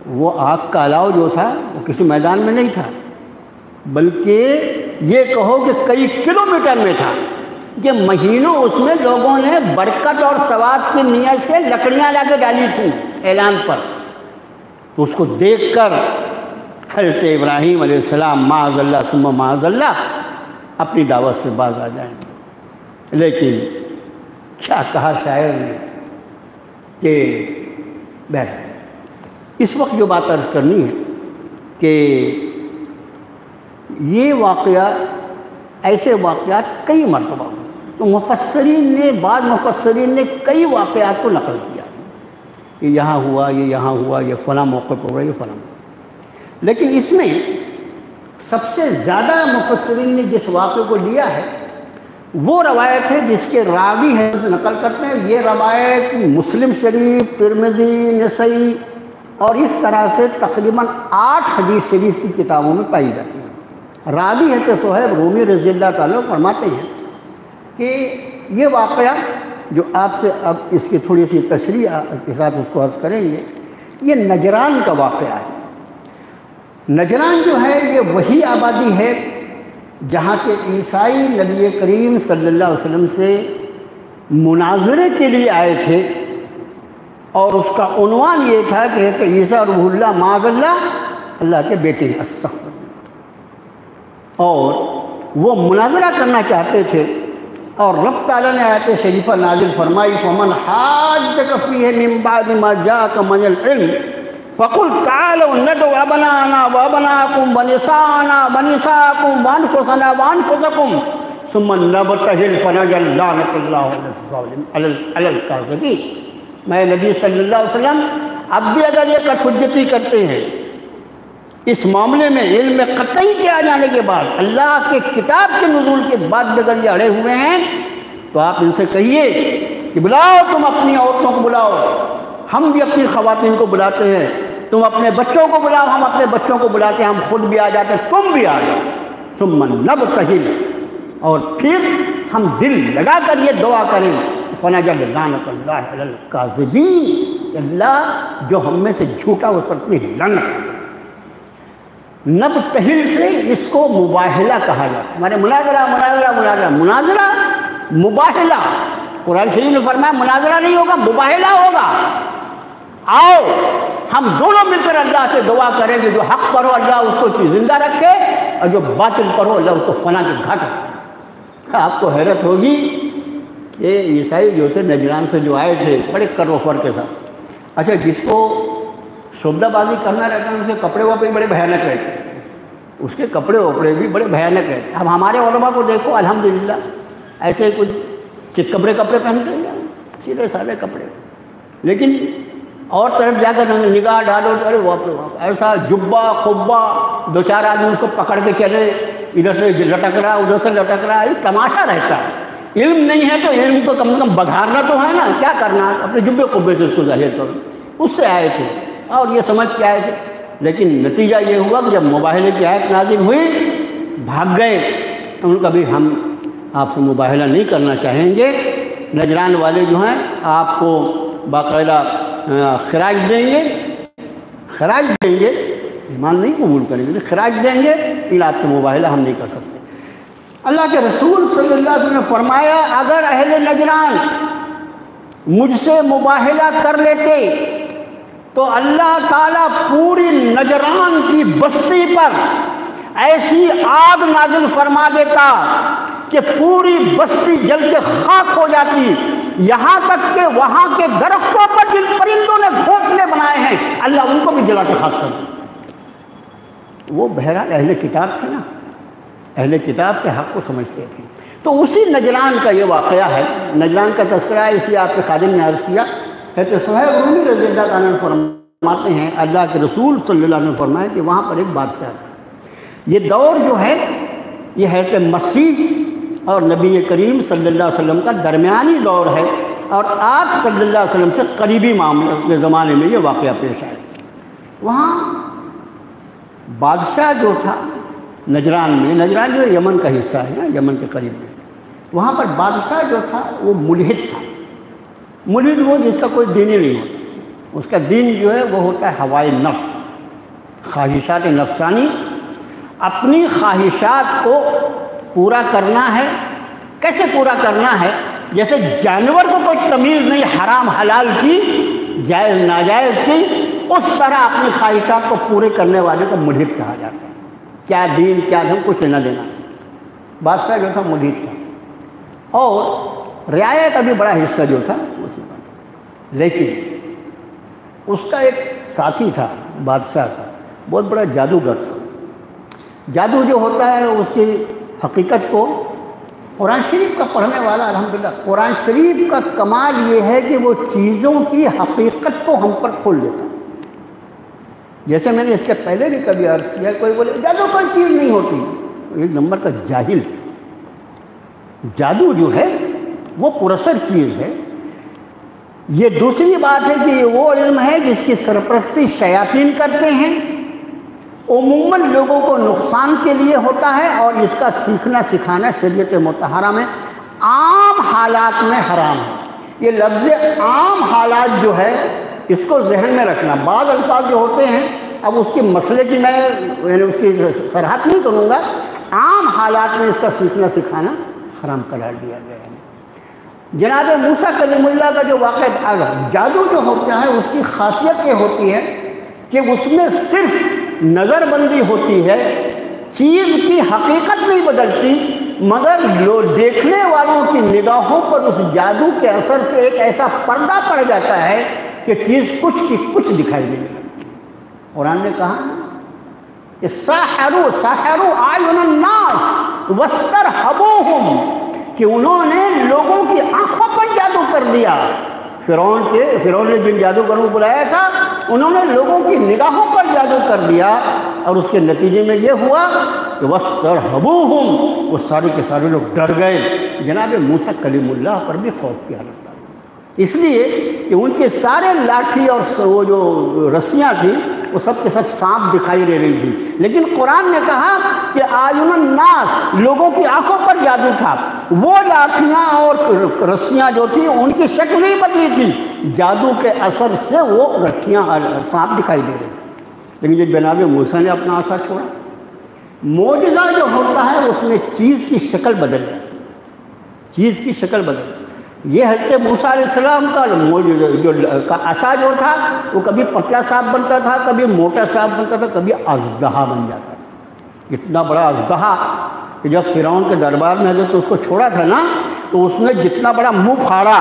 وہ آگ کا لاؤ جو تھا وہ کسی میدان میں نہیں تھا، بلکہ یہ کہو کہ کئی کلومیٹر میں تھا، کہ مہینوں اس میں لوگوں نے برکت اور ثواب کی نیت سے لکڑیاں لا کے ڈالی تھیں اعلان پر۔ تو اس کو دیکھ کر حضرت ابراہیم علیہ السلام معاذ اللہ ثم معاذ اللہ اپنی دعوت سے باز آ جائیں گے۔ لیکن کیا کہا شاعر نے کہ بہرحال اس وقت جو بات عرض کرنی ہے کہ یہ واقعات، ایسے واقعات کئی مرتبہ ہوئے، تو بعض مفسرین نے کئی واقعات کو نقل کیا کہ یہاں ہوا، یہ یہاں ہوا، یہ فلاں موقع پر ہوا، یہ فلاں موقع۔ لیکن اس میں سب سے زیادہ مفسرین نے جس واقعے کو لیا ہے وہ روایت ہے جس کے راوی ہیں نقل کرتے ہیں۔ یہ روایت مسلم شریف، ترمذی، نسائی اور اس طرح سے تقریباً 8 حدیث شریف کی کتابوں میں پائی جاتی ہیں۔ راوی حضرت صہیب رومی رضی اللہ تعالیٰ فرماتے ہیں کہ یہ واقعہ جو آپ سے اب اس کی تھوڑی سی تشریح کے ساتھ اس کو عرض کریں گے، یہ نجران کا واقعہ ہے۔ نجران جو ہے یہ وہی آبادی ہے جہاں کے عیسائی نبی کریم صلی اللہ علیہ وسلم سے مناظرے کے لیے آئے تھے، اور اس کا عنوان یہ تھا کہ عیسیٰ روح اللہ معاذ اللہ، اللہ کے بیٹے ہیں، استغفر اللہ، اور وہ مناظرہ کرنا چاہتے تھے۔ اور رب تعالیٰ نے آیت شریفہ نازل فرمائی فَمَنْ حَاجَّكَ فِيهِ مِنْ بَعْدِ مَا جَاءَكَ مِنَ الْعِلْمِ فَقُلْ تَعَالَوْا نَدْعُ أَبْنَاءَنَا وَأَبْنَاءَكُمْ وَنِسَاءَنَا وَنِسَاءَكُمْ وَأَنفُسَنَا وَأَنفُسَكُمْ ثُمَّ نَبْتَهِلْ فَنَجْعَلْ لَعْنَةَ اللَّهِ عَلَى الْكَاذِبِينَ۔ میں نبی صلی اللہ علیہ وسلم اب بھی اگر یہ کٹھجتی کرتے ہیں اس معاملے میں علم قطعی کے آ جانے کے بعد، اللہ کے کتاب کے نزول کے بعد بھی اگر یہ اڑے ہوئے ہیں، تو آپ ان سے کہیے کہ بلاؤ، تم اپنی عورتوں کو بلاؤ، ہم بھی اپنی خواتین کو بلاتے ہیں، تم اپنے بچوں کو بلاؤ، ہم اپنے بچوں کو بلاتے ہیں، ہم خود بھی آ جاتے ہیں، تم بھی آ جاؤ۔ ثم نبتہل، اور پھر ہم دل لگا کر یہ دعا کریں فنجعل لعنۃ اللہ علی الکاذبین، اللہ جو ہم میں سے جھوٹا اس پر اپنی لعنت کرے۔ نبتہل سے اس کو مباہلہ کہا جاتا ہے، ہمارے مناظرہ مباہلہ، قرآن شریف نے فرمایا مناظرہ نہیں ہوگا، مباہلہ ہوگا۔ آؤ ہم دونوں مل کر اللہ سے دعا کریں کہ جو حق پر ہو اللہ اس کو زندہ رکھے، اور جو باطل پر ہو اللہ اس کو فنا کے گھاٹ رکھے۔ آپ کو حیرت ہوگی کہ عیسائی جو تھے نجران سے جو آئے تھے بڑے کر و فر کے ساتھ، اچھا جس کو شعبہ بازی کرنا رہتا ہے ان سے کپڑے وپڑے بڑے بھیانک رہتے ہیں، اس کے کپڑے وپڑے بھی بڑے بھیانک رہتے ہیں۔ اب ہمارے علماء کو دیکھو الحمدللہ ایسے کچھ چتکبرے کپڑے پہنتے ہیں، سیدھے سادے کپڑے، لیکن اور طرف جا کر نگاہ ڈالو تو ارے باپ رے باپ، ایسا جبہ قبہ، دو چار آدمی اس کو پکڑ کے چلے، ادھر سے لٹک رہا ادھر سے لٹک رہا، یہ تماشا رہتا ہے۔ علم نہیں ہے تو علم کو کم سے کم بگھارنا تو ہے نا، کیا کرنا، اپنے جبے قبے سے اس کو ظاہر کرو۔ اس سے آئے تھے اور یہ سمجھ کے آئے تھے، لیکن نتیجہ یہ ہوا کہ جب مباہلے کی آیت نازل ہوئی بھاگ گئے۔ ان کا بھی ہم آپ سے مباہلہ نہیں کرنا چاہیں گے، نجران والے جو ہیں آپ کو باقاعدہ خراج دیں گے، خراج دیں گے، ایمان نہیں قبول کریں گے، خراج دیں گے، لیکن آپ سے مباہلہ ہم نہیں کر سکتے۔ اللہ کے رسول صلی اللہ علیہ وسلم نے فرمایا اگر اہل نجران مجھ سے مباہلہ کر لیتے تو اللہ تعالیٰ پوری نجران کی بستی پر ایسی آگ نازل فرما دیتا کہ پوری بستی جل کے خاک ہو جاتی، یہاں تک کہ وہاں کے درختوں پر جن پرندوں نے گھونسلے بنائے ہیں اللہ ان کو بھی جلا کے خاک کر دیتا۔ وہ بہرحال اہل کتاب تھے نا، اہل کتاب کے حق کو سمجھتے تھے۔ تو اسی نجران کا یہ واقعہ ہے، نجران کا تذکرہ ہے، اس لیے آپ کے خادم نے عرض کیا ہے تو صہیب رومی رضی اللہ عنہ فرماتے ہیں اللہ کے رسول صلی اللہ علیہ وسلم نے فرمایا کہ وہاں پر ایک بادشاہ تھا۔ یہ دور جو ہے یہ ہے کہ مسیح اور نبی کریم صلی اللہ علیہ وسلم کا درمیانی دور ہے، اور آپ صلی اللہ علیہ وسلم سے قریبی معاملے کے زمانے میں یہ واقعہ پیش آئے۔ وہاں بادشاہ جو تھا نجران میں، نجران جو یمن کا حصہ ہے، یمن کے قریب میں، وہاں پر بادشاہ جو تھا وہ ملحد تھا۔ ملحد وہ جس کا کوئی دین ہی نہیں ہوتا، اس کا دین جو ہے وہ ہوتا ہے ہوائے نفس، خواہشات نفسانی، اپنی خواہشات کو پورا کرنا ہے۔ کیسے پورا کرنا ہے؟ جیسے جانور کو کوئی تمیز نہیں حرام حلال کی، جائز ناجائز کی، اس طرح اپنی خواہشات کو پورے کرنے والے کو ملحد کہا جاتا ہے۔ کیا دین کیا دھرم کچھ لینا دینا نہیں۔ بادشاہ جو تھا ملحد تھا، اور رعایا کا بھی بڑا حصہ جو تھا اسی پر، لیکن اس کا ایک ساتھی تھا بادشاہ کا، بہت بڑا جادوگر تھا۔ جادو جو ہوتا ہے اس کی حقیقت کو قرآن شریف کا پڑھنے والا الحمدللہ، قرآن شریف کا کمال یہ ہے کہ وہ چیزوں کی حقیقت کو ہم پر کھول دیتا ہے۔ جیسے میں نے اس کے پہلے بھی کبھی عرض کیا، کوئی بولے جادو کوئی چیز نہیں ہوتی، ایک نمبر کا جاہل ہے۔ جادو جو ہے وہ پراثر چیز ہے۔ یہ دوسری بات ہے کہ یہ وہ علم ہے جس کی سرپرستی شیاطین کرتے ہیں، عموماً لوگوں کو نقصان کے لیے ہوتا ہے، اور اس کا سیکھنا سکھانا شریعت مطہرہ میں عام حالات میں حرام ہے۔ یہ لفظ عام حالات جو ہے اس کو ذہن میں رکھنا۔ بعض الفاظ جو ہوتے ہیں، اب اس کی مسئلے کی میں یعنی اس کی سرحد نہیں کروں گا، عام حالات میں اس کا سیکھنا سکھانا حرام قرار دیا گیا ہے۔ جناب موسیٰ کلیم اللہ کا جو واقعہ جادو جو ہوتا ہے اس کی خاصیت یہ ہوتی ہے کہ اس میں صرف نظر بندی ہوتی ہے، چیز کی حقیقت نہیں بدلتی، مگر دیکھنے والوں کی نگاہوں پر اس جادو کے اثر سے ایک ایسا پردہ پڑ جاتا ہے کہ چیز کچھ کی کچھ دکھائی دینے لگتی ہے۔ قرآن نے کہا کہ ساحروا اعین الناس واسترهبوهم، کہ انہوں نے لوگوں کی آنکھوں پر جادو کر دیا۔ فرعون نے جن جادوگروں کو بلایا تھا انہوں نے لوگوں کی نگاہوں پر جادو کر دیا، اور اس کے نتیجے میں یہ ہوا کہ واسترهبوهم، وہ سارے کے سارے لوگ ڈر گئے۔ جناب موسیٰ کلیم اللہ پر بھی خوف کی حالت تھا، اس لیے کہ ان کے سارے لاٹھی اور وہ جو رسیاں تھیں وہ سب کے سب سانپ دکھائی دے رہی تھی، لیکن قرآن نے کہا کہ اعین الناس، لوگوں کی آنکھوں پر جادو تھا۔ وہ لاٹھیاں اور رسیاں جو تھیں ان کی شکل نہیں بدلی تھی، جادو کے اثر سے وہ رٹھیاں سانپ دکھائی دے رہے تھے۔ لیکن جب جناب موسیٰ نے اپنا آسا چھوڑا، معجزہ جو ہوتا ہے اس میں چیز کی شکل بدل جاتی ہے، چیز کی شکل بدل۔ یہ حضرت موسیٰ علیہ السلام کا جو عصا جو تھا وہ کبھی پتلا سانپ بنتا تھا، کبھی موٹا سانپ بنتا تھا، کبھی اژدہا بن جاتا تھا۔ اتنا بڑا اژدہا کہ جب فرعون کے دربار میں حضرت اس کو چھوڑا تھا نا تو اس نے جتنا بڑا منہ پھاڑا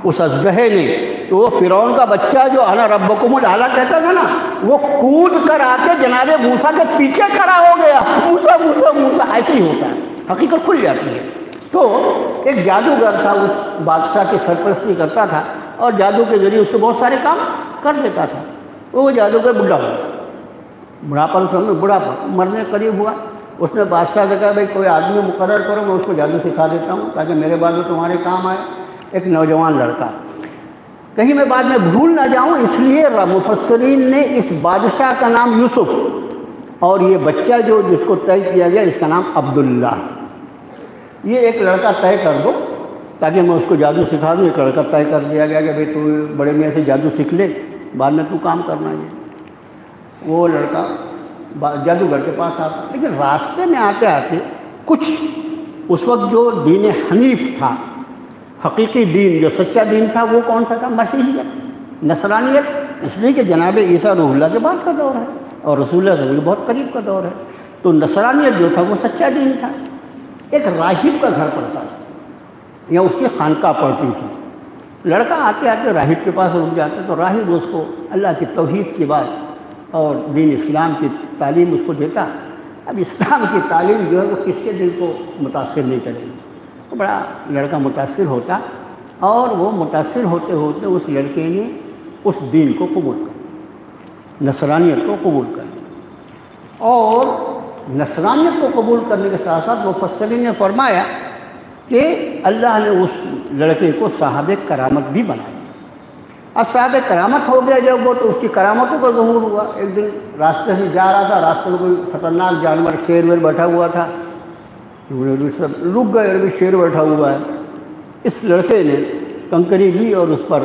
اس اژدہے نے، تو وہ فرعون کا بچہ جو انا ربکم الاعلی کہتا تھا نا، وہ کود کر آ کے جناب موسیٰ کے پیچھے کھڑا ہو گیا، موسیٰ موسیٰ موسیٰ، ایسے ہی ہوتا ہے، حقیقت کھل جاتی ہے۔ تو ایک جادوگر تھا، اس بادشاہ کی سرپرستی کرتا تھا اور جادو کے ذریعے اس کے بہت سارے کام کر دیتا تھا۔ وہ جادوگر بڈھا ہو گیا، بڑھاپا بڑھاپا مرنے قریب ہوا۔ اس نے بادشاہ سے کہا بھائی کوئی آدمی مقرر کرو، میں اس کو جادو سکھا دیتا ہوں تاکہ میرے بعد وہ تمہارے کام آئے۔ ایک نوجوان لڑکا، کہیں میں بعد میں بھول نہ جاؤں اس لیے مفسرین نے اس بادشاہ کا نام یوسف اور یہ بچہ جو جس کو طے کیا گیا اس کا نام عبداللہ۔ یہ ایک لڑکا طے کر دو تاکہ میں اس کو جادو سکھا دوں۔ ایک لڑکا طے کر دیا گیا کہ بھائی تو بڑے میاں سے جادو سیکھ لے، بعد میں تو کام کرنا ہے۔ وہ لڑکا جادوگر کے پاس آتا، لیکن راستے میں آتے آتے کچھ اس وقت جو دین حنیف تھا، حقیقی دین جو سچا دین تھا، وہ کون سا تھا؟ مسیحیت، نصرانیت، اس لیے کہ جناب عیسیٰ روح اللہ کے بعد کا دور ہے اور رسول اللہ صلی اللہ علیہ وسلم کے بہت قریب کا دور ہے۔ تو نصرانیت جو تھا وہ سچا دین تھا۔ ایک راہب کا گھر پڑتا تھا یا اس کی خانقاہ پڑتی تھی۔ لڑکا آتے آتے راہب کے پاس رک جاتا تو راہب اس کو اللہ کی توحید کی بات اور دین اسلام کی تعلیم اس کو دیتا۔ اب اسلام کی تعلیم جو ہے وہ کس کے دل کو متاثر نہیں کرے گی؟ وہ بڑا لڑکا متاثر ہوتا اور وہ متاثر ہوتے ہوتے اس لڑکے نے اس دین کو قبول کر لیا، نصرانیت کو قبول کر لیا۔ اور نصرانیت کو قبول کرنے کے ساتھ ساتھ مفسرین نے فرمایا کہ اللہ نے اس لڑکے کو صاحب کرامت بھی بنا دیا۔ اب صاحب کرامت ہو گیا جب وہ، تو اس کی کرامتوں کا ظہور ہوا۔ ایک دن راستے سے جا رہا تھا، راستے میں کوئی خطرناک جانور شیر ویر بیٹھا ہوا تھا، سب رک گئے، ابھی شیر بیٹھا ہوا ہے۔ اس لڑکے نے کنکری لی اور اس پر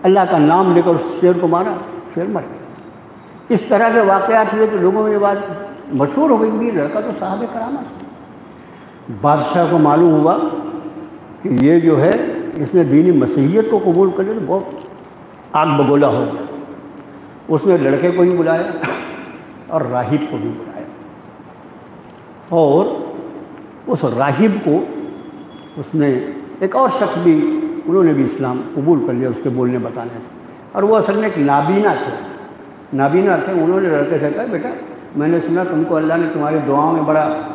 اللہ کا نام لے کر اس شیر کو مارا، شیر مر گیا۔ اس طرح کے واقعات ہوئے تو لوگوں میں یہ بات مشہور ہو گئی کہ لڑکا تو صاحب کرامت۔ بادشاہ کو معلوم ہوا کہ یہ جو ہے اس نے دینی مسیحیت کو قبول کر لیا، تو بہت آگ بگولا ہو گیا۔ اس نے لڑکے کو بھی بلایا اور راہب کو بھی بلایا، اور اس راہب کو اس نے ایک اور شخص بھی، انہوں نے بھی اسلام قبول کر لیا اس کے بولنے بتانے سے، اور وہ اصل میں ایک نابینا تھے۔ انہوں نے لڑکے سے کہا بیٹا میں نے سنا تم کو اللہ نے تمہاری دعاؤں میں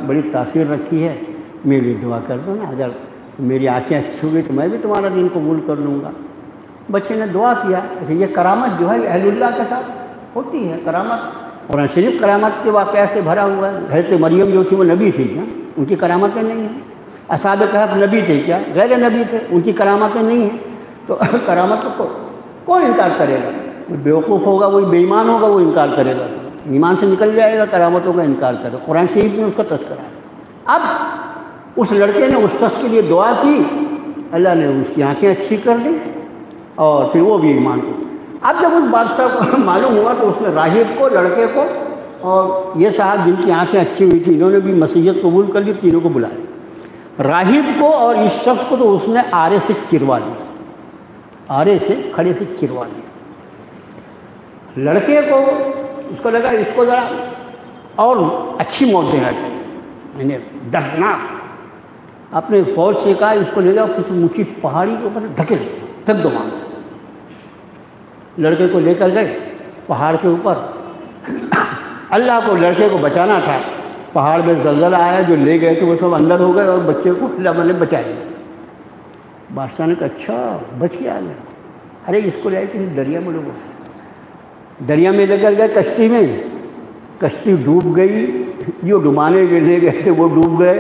بڑی تاثیر رکھی ہے، میری دعا کر دو نا، اگر میری آنکھیں اچھی ہوئی تو میں بھی تمہارا دین قبول کر لوں گا۔ بچے نے دعا کیا۔ ایسے یہ کرامت جو ہے اہل اللہ کے ساتھ ہوتی ہے۔ کرامت قرآن شریف کرامت کے واقعہ سے بھرا ہوا ہے۔ حضرت مریم جو تھی وہ نبی تھی کیا؟ ان کی کرامتیں نہیں ہیں۔ اصحاب کہف نبی تھے کیا؟ غیر نبی تھے، ان کی کرامتیں نہیں ہیں۔ تو کرامت کو کون انکار کرے گا؟ کوئی بیوقوف ہوگا، کوئی بے ایمان ہوگا، وہ انکار کرے گا، ایمان سے نکل جائے گا، کرامتوں کا انکار کرے گا۔ قرآن شریف میں اس کا تذکرہ ہے۔ اب اس لڑکے نے اس شخص کے لیے دعا کی، اللہ نے اس کی آنکھیں اچھی کر دی اور پھر وہ بھی ایمان کو۔ اب جب اس بادشاہ کو معلوم ہوا تو اس نے راہب کو، لڑکے کو اور یہ صاحب جن کی آنکھیں اچھی ہوئی تھی انہوں نے بھی مسیحیت قبول کر لی، تینوں کو بلایا، راہب کو اور اس شخص کو تو اس نے آرے سے چروا دیا، آرے سے کھڑے سے چروا دیا۔ لڑکے کو اس کو لگا اس کو ذرا اور اچھی موت دینا چاہیے، یعنی دردناک۔ اپنے فوج سے کہا اس کو لے جاؤ کسی اونچی پہاڑی کے اوپر ڈھکیل دو، پھینک دو وہاں سے۔ لڑکے کو لے کر گئے پہاڑ کے اوپر۔ اللہ کو لڑکے کو بچانا تھا، پہاڑ میں زلزلہ آیا، جو لے گئے تھے وہ سب اندر ہو گئے اور بچے کو اللہ نے بچا لیا۔ بادشاہ نے کہا اچھا بچ گیا گیا، ارے اس کو لے آئے کسی دریا میں ڈوبو۔ دریا میں لے کر گئے کشتی میں، کشتی ڈوب گئی، جو ڈبانے کے لے گئے تھے وہ ڈوب گئے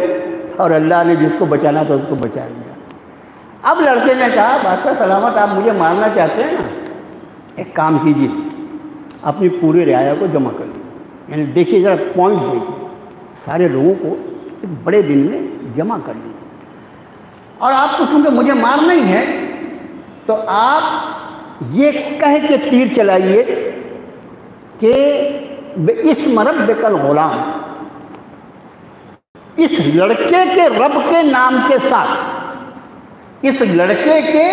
اور اللہ نے جس کو بچانا تھا اس کو بچا لیا۔ اب لڑکے نے کہا بادشاہ سلامت، آپ مجھے مارنا چاہتے ہیں نا، ایک کام کیجیے، اپنی پوری رعایا کو جمع کر لیجیے، یعنی دیکھیے ذرا پوائنٹ دیکھیے، سارے لوگوں کو ایک بڑے دن میں جمع کر لیجیے، اور آپ کو چونکہ مجھے مارنا ہی ہے تو آپ یہ کہہ کے تیر چلائیے کہ بِاسْمِ رَبِّكَ الْغُلَامِ، اس لڑکے کے رب کے نام کے ساتھ، اس لڑکے کے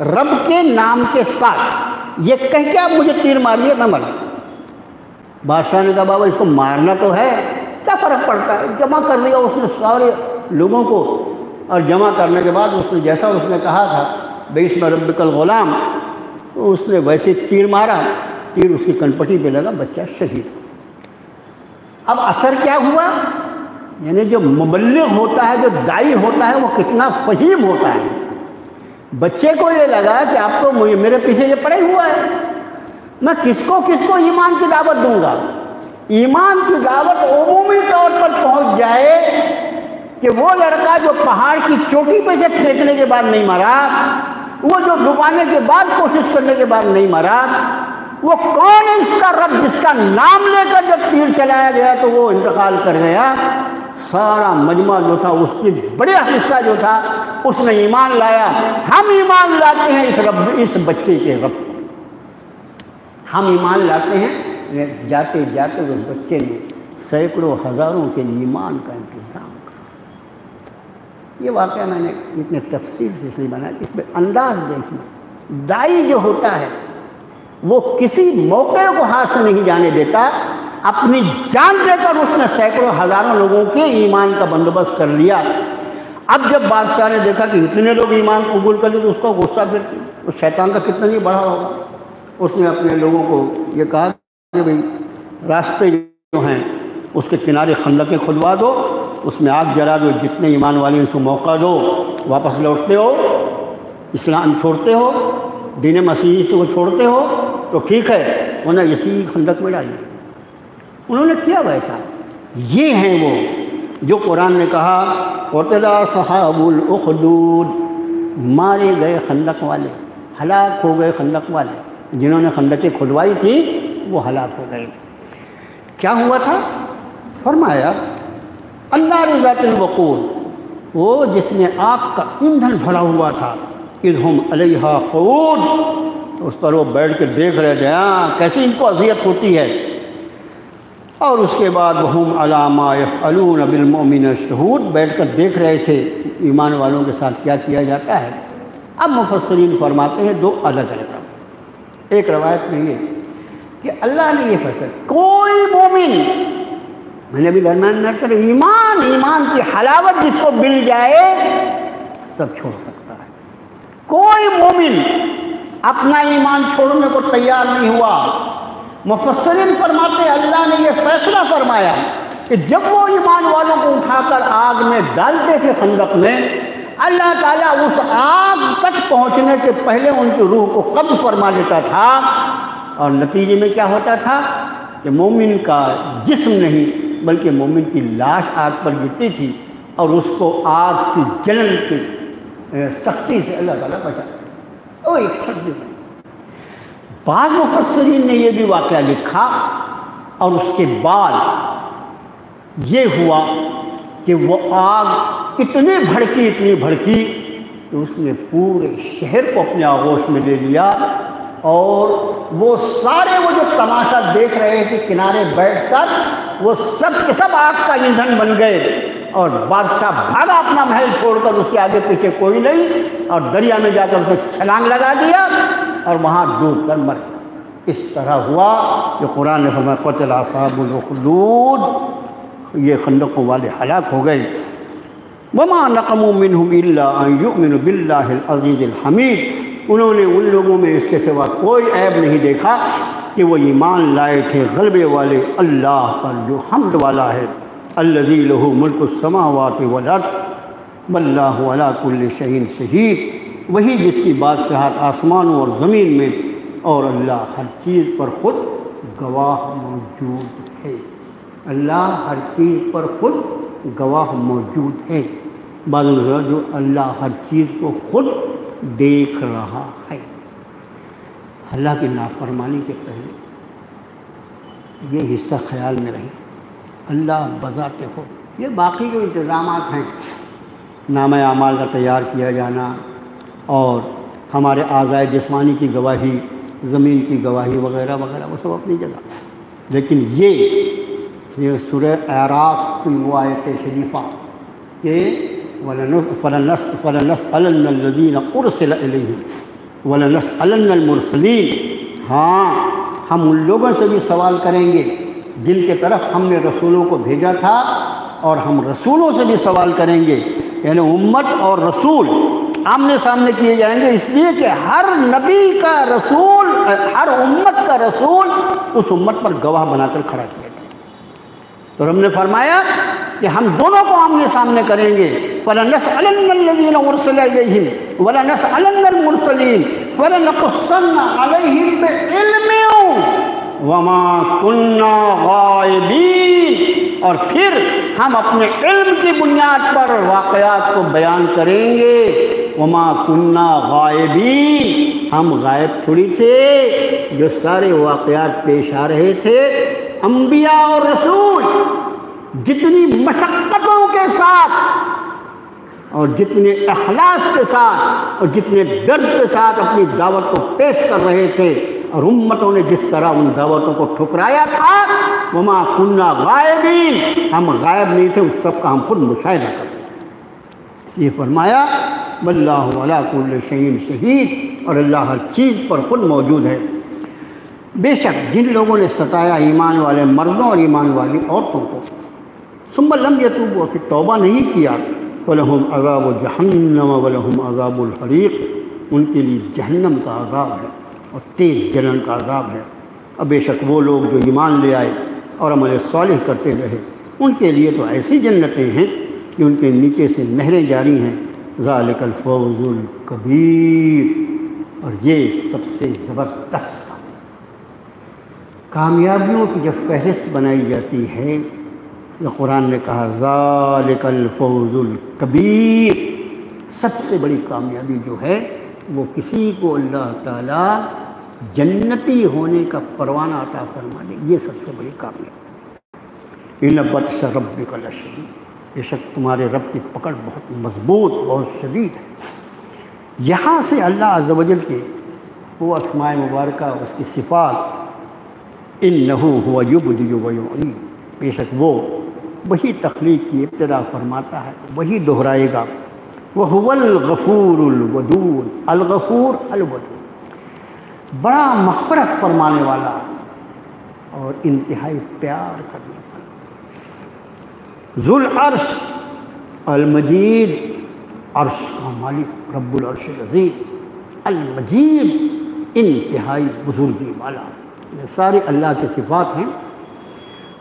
رب کے نام کے ساتھ یہ کہہ کے آپ مجھے تیر ماریے، نہ مر جائے۔ بادشاہ نے کہا بابا اس کو مارنا تو ہے، کیا فرق پڑتا ہے، جمع کر لیا اس نے سارے لوگوں کو، اور جمع کرنے کے بعد اس نے جیسا اس نے کہا تھا بِاسْمِ رَبِّكَ الْغُلَامُ، تو اس نے ویسے تیر مارا، تیر اس کی کنپٹی پہ لگا، بچہ شہید ہو۔ اب اثر کیا ہوا؟ یعنی جو مبلغ ہوتا ہے، جو داعی ہوتا ہے، وہ کتنا فہیم ہوتا ہے۔ بچے کو یہ لگا کہ اب تو میرے پیچھے یہ پڑے ہوا ہے، میں کس کو ایمان کی دعوت دوں گا؟ ایمان کی دعوت عمومی طور پر پہنچ جائے کہ وہ لڑکا جو پہاڑ کی چوٹی پہ سے پھینکنے کے بعد نہیں مرا، وہ جو ڈبانے کے بعد کوشش کرنے کے بعد نہیں مرا، وہ کون ہے اس کا رب جس کا نام لے کر جب تیر چلایا گیا تو وہ انتقال کر گیا؟ سارا مجمع جو تھا، اس کی بڑا حصہ جو تھا، اس نے ایمان لایا۔ ہم ایمان لاتے ہیں اس بچے کے رب، ہم ایمان لاتے ہیں۔ جاتے جاتے اس بچے نے سینکڑوں ہزاروں کے ایمان کا انتظام کر۔ یہ واقعہ میں نے اتنے تفصیل سے اس لیے بنایا کہ اس میں انداز دیکھیے، داعی جو ہوتا ہے وہ کسی موقع کو ہاتھ سے نہیں جانے دیتا، اپنی جان دے کر اس نے سینکڑوں ہزاروں لوگوں کے ایمان کا بندوبست کر لیا۔ اب جب بادشاہ نے دیکھا کہ اتنے لوگ ایمان قبول کر لیے تو اس کا غصہ پھر اس شیطان کا کتنا نہیں بڑھا ہوگا۔ اس نے اپنے لوگوں کو یہ کہا کہ بھئی راستے جو ہیں اس کے کنارے خندقیں کھدوا دو، اس میں آگ جلا دو، جتنے ایمان والے ہیں اس کو موقع دو، واپس لوٹتے ہو، اسلام چھوڑتے ہو، دین مسیحی سے وہ چھوڑتے ہو تو ٹھیک ہے، انہیں اسی خندق میں ڈال دیا۔ انہوں نے کیا ویسا۔ یہ ہیں وہ جو قرآن نے کہا قتل اصحاب الاخدود، مارے گئے خندق والے، ہلاک ہو گئے خندق والے، جنہوں نے خندقیں کھدوائی تھی وہ ہلاک ہو گئے۔ کیا ہوا تھا؟ فرمایا النار ذات الوقود، وہ جس میں آگ کا ایندھن بھرا ہوا تھا، اذ ہم علیہا قعود، اس پر وہ بیٹھ کے دیکھ رہے تھے کیسی ان کو اذیت ہوتی ہے۔ اور اس کے بعد وہم علی ما یفعلون بالمؤمنین شہود، بیٹھ کر دیکھ رہے تھے ایمان والوں کے ساتھ کیا کیا جاتا ہے۔ اب مفسرین فرماتے ہیں دو الگ الگ روایت۔ ایک روایت میں یہ کہ اللہ نے یہ فیصلہ، کوئی مومن، میں نے بھی درمیان میں کر ایمان کی حلاوت جس کو مل جائے سب چھوڑ سکتا ہے۔ کوئی مومن اپنا ایمان چھوڑنے کو تیار نہیں ہوا۔ مفسرین فرماتے ہیں اللہ نے یہ فیصلہ فرمایا کہ جب وہ ایمان والوں کو اٹھا کر آگ میں ڈالتے تھے خندق میں، اللہ تعالیٰ اس آگ تک پہنچنے کے پہلے ان کی روح کو قبض فرما لیتا تھا، اور نتیجے میں کیا ہوتا تھا کہ مومن کا جسم نہیں بلکہ مومن کی لاش آگ پر گرتی تھی، اور اس کو آگ کی جلن کی سختی سے اللہ تعالیٰ بچاتا۔ وہ ایک شخص بھی نہیں۔ بعض مفسرین نے یہ بھی واقعہ لکھا، اور اس کے بعد یہ ہوا کہ وہ آگ اتنی بھڑکی کہ اس نے پورے شہر کو اپنے آغوش میں لے لیا، اور وہ سارے وہ جو تماشا دیکھ رہے تھے کنارے بیٹھ کر، وہ سب کے سب آگ کا ایندھن بن گئے، اور بادشاہ بھاگا اپنا محل چھوڑ کر، اس کے آگے پیچھے کوئی نہیں، اور دریا میں جا کر اسے چھلانگ لگا دیا اور وہاں ڈوب کر مر گیا۔ اس طرح ہوا کہ قرآن نے فرمایا قتل اصحاب الاخدود، یہ خندقوں والے ہلاک ہو گئے۔ وما نقموا منهم الا ان يؤمنوا بالله العزیز الحمید، انہوں نے ان لوگوں میں اس کے سوا کوئی عیب نہیں دیکھا کہ وہ ایمان لائے تھے غلبے والے اللہ پر جو حمد والا ہے، الذی لہ ملک السماوات والارض واللہ علی کل شیء شہید، وہی جس کی بادشاہت آسمانوں اور زمین میں، اور اللہ ہر چیز پر خود گواہ موجود ہے۔ اللہ ہر چیز پر خود گواہ موجود ہے۔ بعض لوگ جو اللہ ہر چیز کو خود دیکھ رہا ہے۔ اللہ کی نافرمانی کے پہلے یہ حصہ خیال میں رہے، اللہ بذات خود، یہ باقی جو انتظامات ہیں، نامہ اعمال کا تیار کیا جانا، اور ہمارے اعضائے جسمانی کی گواہی، زمین کی گواہی وغیرہ وغیرہ، وہ سب اپنی جگہ، لیکن یہ سورہ اعراف کی وہ آیت شریفہ کہ فَلَنَسْأَلَنَّ الَّذِينَ أُرْسِلَ إِلَيْهِمْ وَلَنَسْأَلَنَّ الْمُرْسَلِينَ، ہاں ہم ان لوگوں سے بھی سوال کریں گے جن کے طرف ہم نے رسولوں کو بھیجا تھا، اور ہم رسولوں سے بھی سوال کریں گے، یعنی امت اور رسول آمنے سامنے کیے جائیں گے، اس لیے کہ ہر نبی کا رسول، ہر امت کا رسول اس امت پر گواہ بنا کر کھڑا کیا جائے۔ تو ہم نے فرمایا کہ ہم دونوں کو آمنے سامنے کریں گے، فَلَنَسْأَلَنَّ الَّذِينَ أُرْسِلَ إِلَيْهِمْ وَلَنَسْأَلَنَّ الْمُرْسَلِينَ فَلَنَقُصَّنَّ عَلَيْهِمْ بِعِلْمٍ وَمَا كُنَّا غَائِبِينَ، اور پھر ہم اپنے علم کی بنیاد پر واقعات کو بیان کریں گے۔ وَمَا كُنَّا غَائِبِينَ، ہم غائب تھوڑی تھے، جو سارے واقعات پیش آ رہے تھے۔ انبیاء اور رسول جتنی مشقتوں کے ساتھ اور جتنے اخلاص کے ساتھ اور جتنے درد کے ساتھ اپنی دعوت کو پیش کر رہے تھے، اور امتوں نے جس طرح ان دعوتوں کو ٹھکرایا تھا، وما كنا غائبین، ہم غائب نہیں تھے، اس سب کا ہم خود مشاہدہ کرتے تھے۔ یہ فرمایا واللہ علی کل شیء شہید، اور اللہ ہر چیز پر خود موجود ہے۔ بے شک جن لوگوں نے ستایا ایمان والے مردوں اور ایمان والی عورتوں کو، ثم لم یتوبوا، پھر توبہ نہیں کیا، وَلَهُمْ عَذَابُ جَهَنَّمَ وَلَهُمْ عَذَابُ الْحَرِيقِ، ان کے لیے جہنم کا عذاب ہے اور تیز جلن کا عذاب ہے۔ اور بے شک وہ لوگ جو ایمان لے آئے اور عمل صالح کرتے رہے، ان کے لیے تو ایسی جنتیں ہیں کہ ان کے نیچے سے نہریں جاری ہیں۔ ذَلِكَ الْفَوْزُ الْكَبِيرُ، اور یہ سب سے زبردست کامیابیوں کی جب فہرست بنائی جاتی ہے، تو قرآن نے کہا ذَلِكَ الْفَوْزُ الْكَبِيرُ، سب سے بڑی کامیابی جو ہے وہ کسی کو اللہ تعالیٰ جنتی ہونے کا پروانہ عطا فرما دے، یہ سب سے بڑی کامیابی۔ إِنَّ بَطْشَ رَبِّكَ لَشَدِيدٌ، بے شک تمہارے رب کی پکڑ بہت مضبوط، بہت شدید ہے۔ یہاں سے اللہ عز و جل کے وہ اسماء مبارکہ، اس کی صفات، إِنَّهُ هُوَ يُبْدِئُ وَيُعِيدُ، بے شک وہ وہی تخلیق کی ابتدا فرماتا ہے، وہی دہرائے گا۔ وَهُوَ الْغَفُورُ الْوَدُودُ، الغفور الودود، بڑا مغفرت فرمانے والا اور انتہائی پیار کرنے والا۔ ذو العرش المجید، عرش کا مالک، رب العرش العظیم، المجید انتہائی بزرگی والا، یہ ساری اللہ کی صفات ہیں۔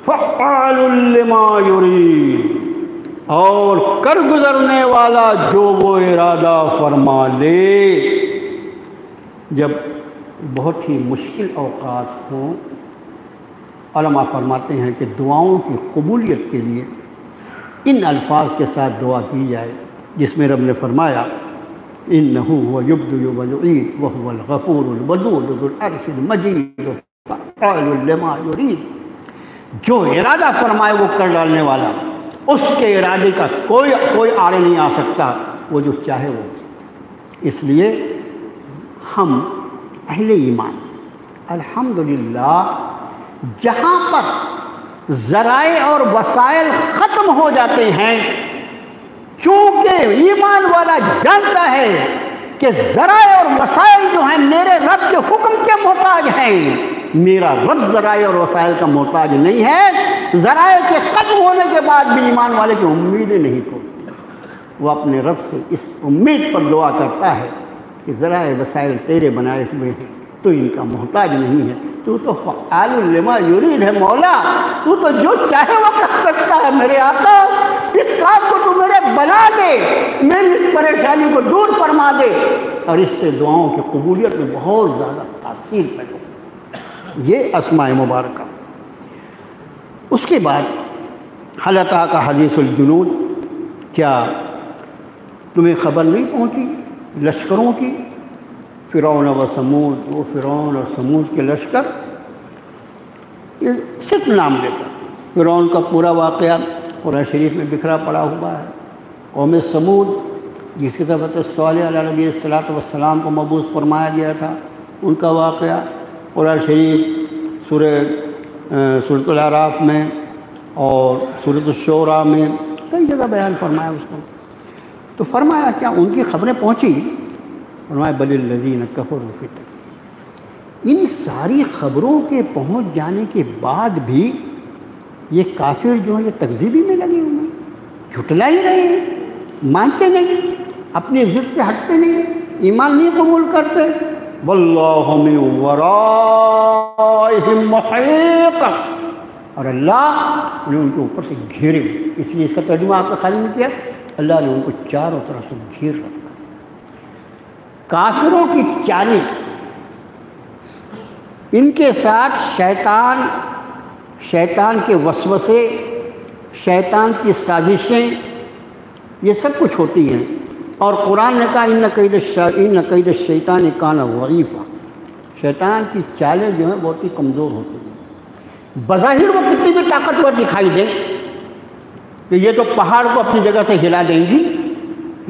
فعال لما یرید، اور کر گزرنے والا جو وہ ارادہ فرما لے۔ جب بہت ہی مشکل اوقات ہوں، علماء فرماتے ہیں کہ دعاؤں کی قبولیت کے لیے ان الفاظ کے ساتھ دعا کی جائے، جس میں رب نے فرمایا إِنَّهُ هُوَ يُبْدِئُ وَيُعِيدُ وَهُوَ الْغَفُورُ الْوَدُودُ ذُو الْعَرْشِ الْمَجِيدُ فَعَالٌ لِمَا يُرِيدُ، جو ارادہ فرمائے وہ کر ڈالنے والا، اس کے ارادے کا کوئی آڑے نہیں آ سکتا، وہ جو چاہے وہ ہو سکتا۔ اس لیے ہم اہل ایمان الحمدللہ جہاں پر ذرائع اور وسائل ختم ہو جاتے ہیں، چونکہ ایمان والا جانتا ہے کہ ذرائع اور وسائل جو ہیں میرے رب کے حکم کے محتاج ہیں، میرا رب ذرائع اور وسائل کا محتاج نہیں ہے۔ ذرائع کے ختم ہونے کے بعد بھی ایمان والے کی امیدیں نہیں ٹوٹتی، وہ اپنے رب سے اس امید پر دعا کرتا ہے کہ ذرائع وسائل تیرے بنائے ہوئے ہیں، تو ان کا محتاج نہیں ہے، تو فعال لما یرید ہے مولا، تو جو چاہے وہ کر سکتا ہے۔ میرے آقا اس کام کو تو میرے بنا دے، میری اس پریشانی کو دور فرما دے، اور اس سے دعاؤں کی قبولیت میں بہت زیادہ تاثیر پیدا ہو۔ یہ اسماء مبارکہ۔ اس کے بعد حل اتیٰ کا حدیث الجنود، کیا تمہیں خبر نہیں پہنچی لشکروں کی؟ فرعون و سمود، وہ فرعون اور سمود کے لشکر، یہ صرف نام لے کر فرعون کا پورا واقعہ قرآن شریف میں بکھرا پڑا ہوا ہے۔ قوم سمود جس کی طرف صالح علیہ نبی الصلاۃ والسلام کو مبعوث فرمایا گیا تھا، ان کا واقعہ قرآن شریف سورۃ الاعراف میں اور سورۃ الشعراء میں کئی جگہ بیان فرمایا اس کو۔ تو فرمایا کیا ان کی خبریں پہنچی؟ فرمایا بل الذین کفروا فی تکذیب، ان ساری خبروں کے پہنچ جانے کے بعد بھی یہ کافر جو ہیں یہ تکذیبی میں لگے ہوئے ہیں، جھٹلا ہی رہے ہیں، مانتے نہیں۔ اپنی ضد سے ہٹتے نہیں، ایمان نہیں قبول کرتے. واللہ من ورائہم محیط، اور اللہ نے ان کے اوپر سے گھیرے، اس لیے اس کا ترجمہ آپ نے خالی نہیں کیا، اللہ نے ان کو چاروں طرف سے گھیر رکھا. کافروں کی چالیں، ان کے ساتھ شیطان کے وسوسے، شیطان کی سازشیں، یہ سب کچھ ہوتی ہیں. اور قرآن نے کہا ان کید الشیطان کان ضعیفا، شیطان کی چالیں جو ہیں بہت ہی کمزور ہوتی ہیں. بظاہر وہ کتنی بھی طاقتور دکھائی دیں کہ یہ تو پہاڑ کو اپنی جگہ سے ہلا دیں گی،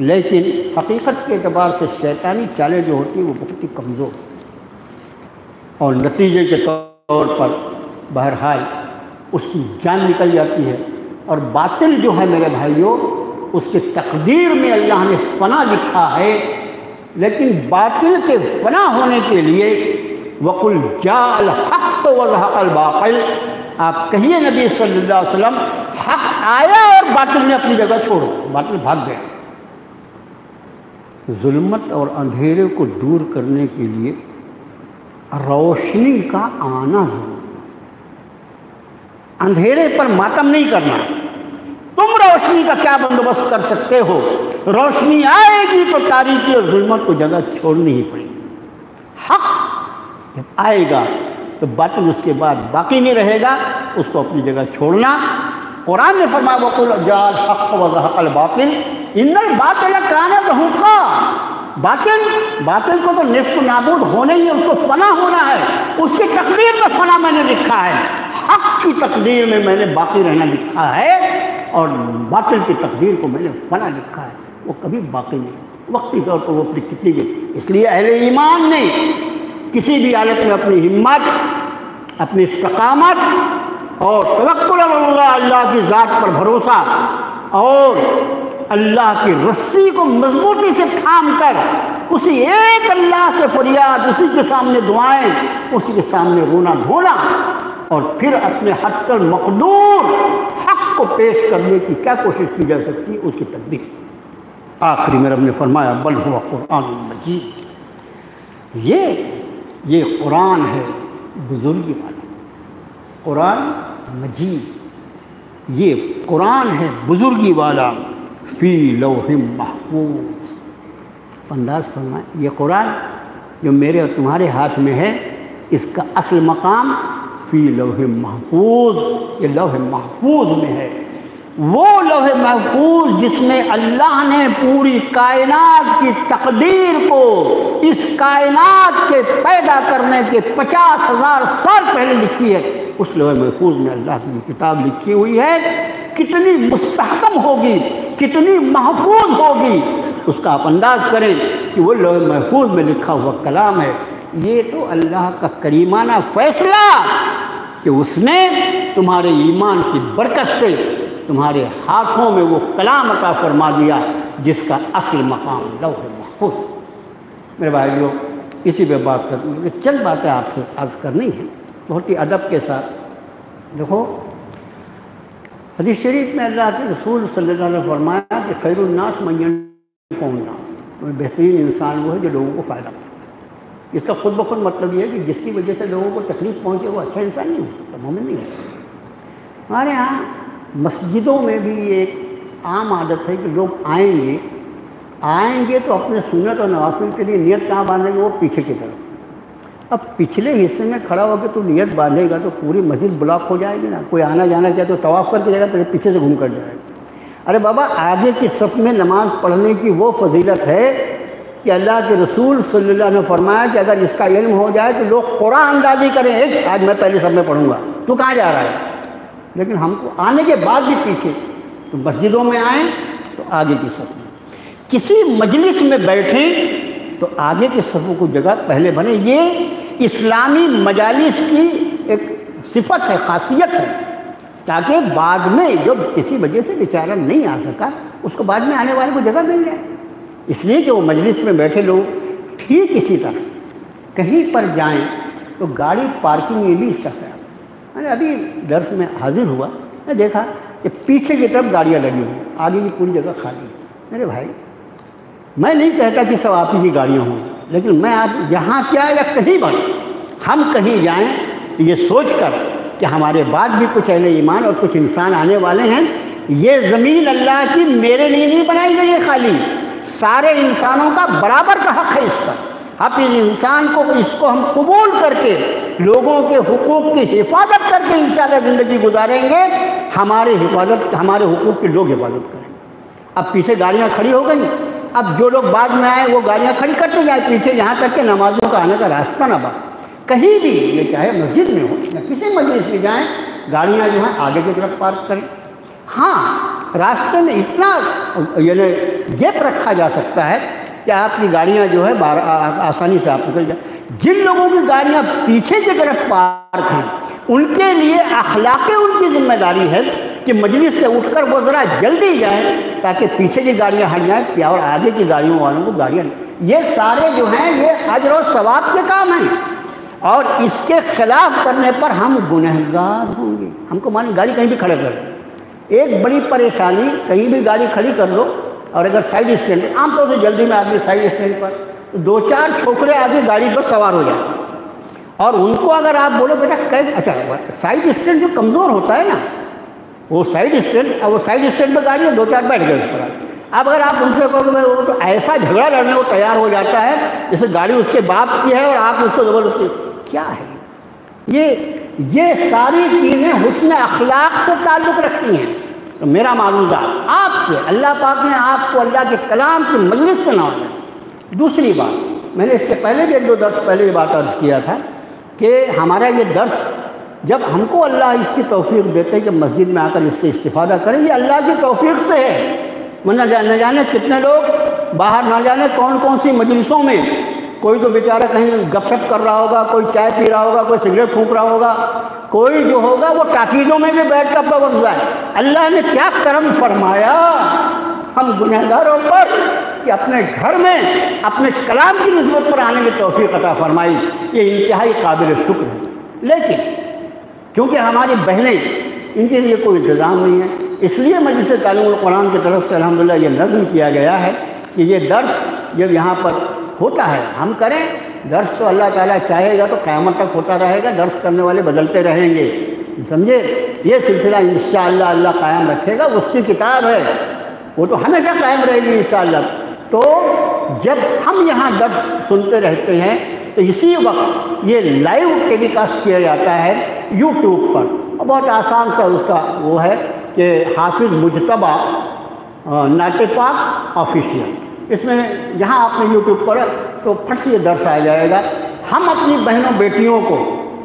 لیکن حقیقت کے اعتبار سے شیطانی چالیں جو ہوتی ہیں وہ بہت ہی کمزور ہوتی ہیں. اور نتیجے کے طور پر بہرحال اس کی جان نکل جاتی ہے. اور باطل جو ہے میرے بھائیوں، اس کے تقدیر میں اللہ نے فنا لکھا ہے، لیکن باطل کے فنا ہونے کے لیے وَقُلْ جَاءَ الْحَقُّ وَزَهَقَ الْبَاطِلُ، آپ کہیے نبی صلی اللہ علیہ وسلم حق آیا اور باطل نے اپنی جگہ چھوڑ دی، باطل بھاگ گیا. ظلمت اور اندھیرے کو دور کرنے کے لیے روشنی کا آنا ضروری ہے. اندھیرے پر ماتم نہیں کرنا. تم روشنی کا کیا بندوبست کر سکتے ہو؟ روشنی آئے گی تو تاریکی اور ظلمت کو جگہ چھوڑنی ہی پڑے گی. حق جب آئے گا تو باطل اس کے بعد باقی نہیں رہے گا، اس کو اپنی جگہ چھوڑنا. قرآن نے فرمایا وَقُلْ جَاءَ الْحَقُّ وَزَهَقَ الْبَاطِلُ إِنَّ الْبَاطِلَ كَانَ زَهُوقًا. باطل کو تو نصف نابود ہونا ہی ہے، اس کو فنا ہونا ہے. اس کی تقدیر میں فنا میں نے لکھا ہے، حق کی تقدیر میں نے باقی رہنا لکھا ہے، اور باطل کی تقدیر کو میں نے فنا لکھا ہے، وہ کبھی باقی نہیں. وقتی طور پر وہ اپنی کتنی بھی، اس لیے اہل ایمان نے کسی بھی حالت میں اپنی ہمت، اپنی استقامت اور توکل علی اللہ، اللہ کی ذات پر بھروسہ اور اللہ کی رسی کو مضبوطی سے تھام کر اسی ایک اللہ سے فریاد، اسی کے سامنے دعائیں، اسی کے سامنے رونا دھونا، اور پھر اپنے حد المقدور حق کو پیش کرنے کی کیا کوشش کی جا سکتی ہے، اس کی تدبیر. آخری میں رب نے فرمایا بل ہوا قرآن مجید، یہ قرآن ہے بزرگی والا. قرآن مجید یہ قرآن ہے بزرگی والا، فی لوح محفوظ. انداز فرمائیں یہ قرآن جو میرے اور تمہارے ہاتھ میں ہے، اس کا اصل مقام فی لوح محفوظ، یہ لوح محفوظ میں ہے. وہ لوح محفوظ جس میں اللہ نے پوری کائنات کی تقدیر کو اس کائنات کے پیدا کرنے کے 50,000 سال پہلے لکھی ہے. اس لوح محفوظ میں اللہ کی یہ کتاب لکھی ہوئی ہے. کتنی مستحکم ہوگی، کتنی محفوظ ہوگی، اس کا آپ انداز کریں کہ وہ لوح محفوظ میں لکھا ہوا کلام ہے. یہ تو اللہ کا کریمانہ فیصلہ کہ اس نے تمہارے ایمان کی برکت سے تمہارے ہاتھوں میں وہ کلام عطا فرما دیا جس کا اصل مقام لوح محفوظ. میرے بھائی لوگ اسی پہ بات کرتے ہیں، چند باتیں آپ سے عرض کرنی ہیں بہت ہی ادب کے ساتھ. دیکھو حدیث شریف میں اللہ کے رسول صلی اللہ علیہ وسلم نے فرمایا کہ خیر الناس من ينفع الناس، بہترین انسان وہ ہے جو لوگوں کو فائدہ پہنچائے. اس کا خود بخود مطلب یہ ہے کہ جس کی وجہ سے لوگوں کو تکلیف پہنچے وہ اچھا انسان نہیں ہو سکتا، مومن نہیں ہو سکتا. ہمارے ہاں مسجدوں میں بھی ایک عام عادت ہے کہ لوگ آئیں گے تو اپنے سنت اور نوافل کے لیے نیت کہاں باندھیں گے؟ وہ پیچھے کی طرف. اب پچھلے حصے میں کھڑا ہو کے تو نیت باندھے گا تو پوری مسجد بلاک ہو جائے گی نا. کوئی آنا جانا چاہے تو طواف کر کے جائے گا تو پیچھے سے گھوم کر جائے گا. ارے بابا آگے کی صف میں نماز پڑھنے کی وہ فضیلت ہے کہ اللہ کے رسول صلی اللہ علیہ وسلم نے فرمایا کہ اگر اس کا علم ہو جائے تو لوگ قرآن اندازی کریں، آج میں پہلے صف میں پڑھوں گا، تو کہاں جا رہا ہے؟ لیکن ہم کو آنے کے بعد بھی پیچھے، تو مسجدوں میں آئیں تو آگے کی صف میں، کسی مجلس میں بیٹھیں تو آگے کے صفوں کو جگہ پہلے بنے. یہ اسلامی مجالس کی ایک صفت ہے، خاصیت ہے، تاکہ بعد میں جو کسی وجہ سے بیچارہ نہیں آ سکا اس کو بعد میں آنے والے کو جگہ مل جائے. اس لیے کہ وہ مجلس میں بیٹھے لوگ ٹھیک اسی طرح کہیں پر جائیں تو گاڑی پارکنگ یہ بھی اس کا خیال ہے. میں نے ابھی درس میں حاضر ہوا، میں دیکھا کہ پیچھے کی طرف گاڑیاں لگی ہوئی ہیں، آگے کی پوری جگہ خالی ہے. میرے بھائی میں نہیں کہتا کہ سب آپ ہی کی گاڑیاں ہوں گی، لیکن میں آپ یہاں کیا یا کہیں پر ہم کہیں جائیں تو یہ سوچ کر کہ ہمارے بعد بھی کچھ اہل ایمان اور کچھ انسان آنے والے ہیں، یہ زمین اللہ کی میرے لیے نہیں بنائی گئی ہے، خالی سارے انسانوں کا برابر کا حق ہے اس پر۔ اب اس انسان کو اس کو ہم قبول کر کے لوگوں کے حقوق کی حفاظت کر کے انشاءاللہ زندگی گزاریں گے، ہمارے حقوق کے لوگ حفاظت کریں گے۔ اب پیچھے گاڑیاں کھڑی ہو گئیں، اب جو لوگ بعد میں آئے وہ گاڑیاں کھڑی کرتے جائیں پیچھے، یہاں تک کہ نمازوں کا آنے کا راستہ نہ بنے۔ کہیں بھی یہ چاہے مسجد میں ہو یا کسی مجلس میں جائیں، گاڑیاں جو ہیں آگے کی طرف پارک کریں۔ ہاں راستے میں اتنا یعنی گیپ رکھا جا سکتا ہے کہ آپ کی گاڑیاں جو ہے آسانی سے آپ نکل جائیں۔ جن لوگوں کی گاڑیاں پیچھے کی طرف پارک ہیں ان کے لیے اخلاقی ان کی ذمہ داری ہے کہ مجلس سے اٹھ کر وہ ذرا جلدی جائیں تاکہ پیچھے کی گاڑیاں ہٹ جائیں اور آگے کی گاڑیوں والوں کو گاڑیاں، یہ سارے جو ہیں یہ اجر و ثواب کے کام ہیں، اور اس کے خلاف کرنے پر ہم گنہگار ہوں گے۔ ہم کو مانی گاڑی کہیں بھی کھڑے کر دیں، ایک بڑی پریشانی کہیں بھی گاڑی کھڑی کر لو، اور اگر سائڈ اسٹینڈ عام طور سے جلدی میں آدمی سائڈ اسٹینڈ پر دو چار چھوکرے آگے گاڑی پر سوار ہو جاتے ہیں، اور ان کو اگر آپ بولو بیٹا کیسے، اچھا سائڈ اسٹینڈ جو کمزور ہوتا ہے نا وہ سائڈ اسٹینڈ پہ گاڑی ہے، دو چار بیٹھ گئے اس پر۔ اب اگر آپ ان سے کہو کہ وہ تو ایسا جھگڑا لڑنے کو تیار ہو جاتا ہے جیسے گاڑی اس کے باپ کی ہے اور آپ اس کو زبردستی، کیا ہے یہ ساری چیزیں حسن اخلاق سے تعلق رکھتی ہیں۔ تو میرا معروضہ آپ سے، اللہ پاک نے آپ کو اللہ کے کلام کی مجلس سے نوازا۔ دوسری بات، میں نے اس کے پہلے بھی ایک دو درس پہلے یہ بات عرض کیا تھا کہ ہمارا یہ درس جب ہم کو اللہ اس کی توفیق دیتے ہیں کہ مسجد میں آ کر اس سے استفادہ کریں، یہ اللہ کی توفیق سے ہے، ورنہ نہ جانے کتنے لوگ باہر، نہ جانے کون کون سی مجلسوں میں، کوئی تو بیچارہ کہیں گپ شپ کر رہا ہوگا، کوئی چائے پی رہا ہوگا، کوئی سگریٹ پھونک رہا ہوگا، کوئی جو ہوگا وہ ٹاکیزوں میں بھی بیٹھ کر اپنا وقت ضائع۔ اللہ نے کیا کرم فرمایا ہم گنہگاروں پر کہ اپنے گھر میں اپنے کلام کی نسبت پر آنے کی توفیق عطا فرمائی، یہ انتہائی قابل شکر ہے۔ لیکن کیونکہ ہماری بہنیں ان کے لیے کوئی انتظام نہیں ہے، اس لیے مجلس تعلیم القرآن کی طرف سے الحمدللہ یہ نظم کیا گیا ہے کہ یہ درس جب یہاں پر ہوتا ہے ہم کریں، درس تو اللہ تعالیٰ چاہے گا تو قیامت تک ہوتا رہے گا، درس کرنے والے بدلتے رہیں گے، سمجھے؟ یہ سلسلہ انشاءاللہ اللہ قائم رکھے گا، اس کی کتاب ہے وہ تو ہمیشہ قائم رہے گی انشاءاللہ۔ تو جب ہم یہاں درس سنتے رہتے ہیں تو اسی وقت یہ لائیو ٹیلی کاسٹ کیا جاتا ہے یوٹیوب پر، اور بہت آسان سا اس کا وہ ہے کہ حافظ مجتبیٰ نعت پاک آفیشیل، اس میں جہاں آپ نے یوٹیوب پر تو پھٹ سے یہ درس آ جائے گا۔ ہم اپنی بہنوں بیٹیوں کو،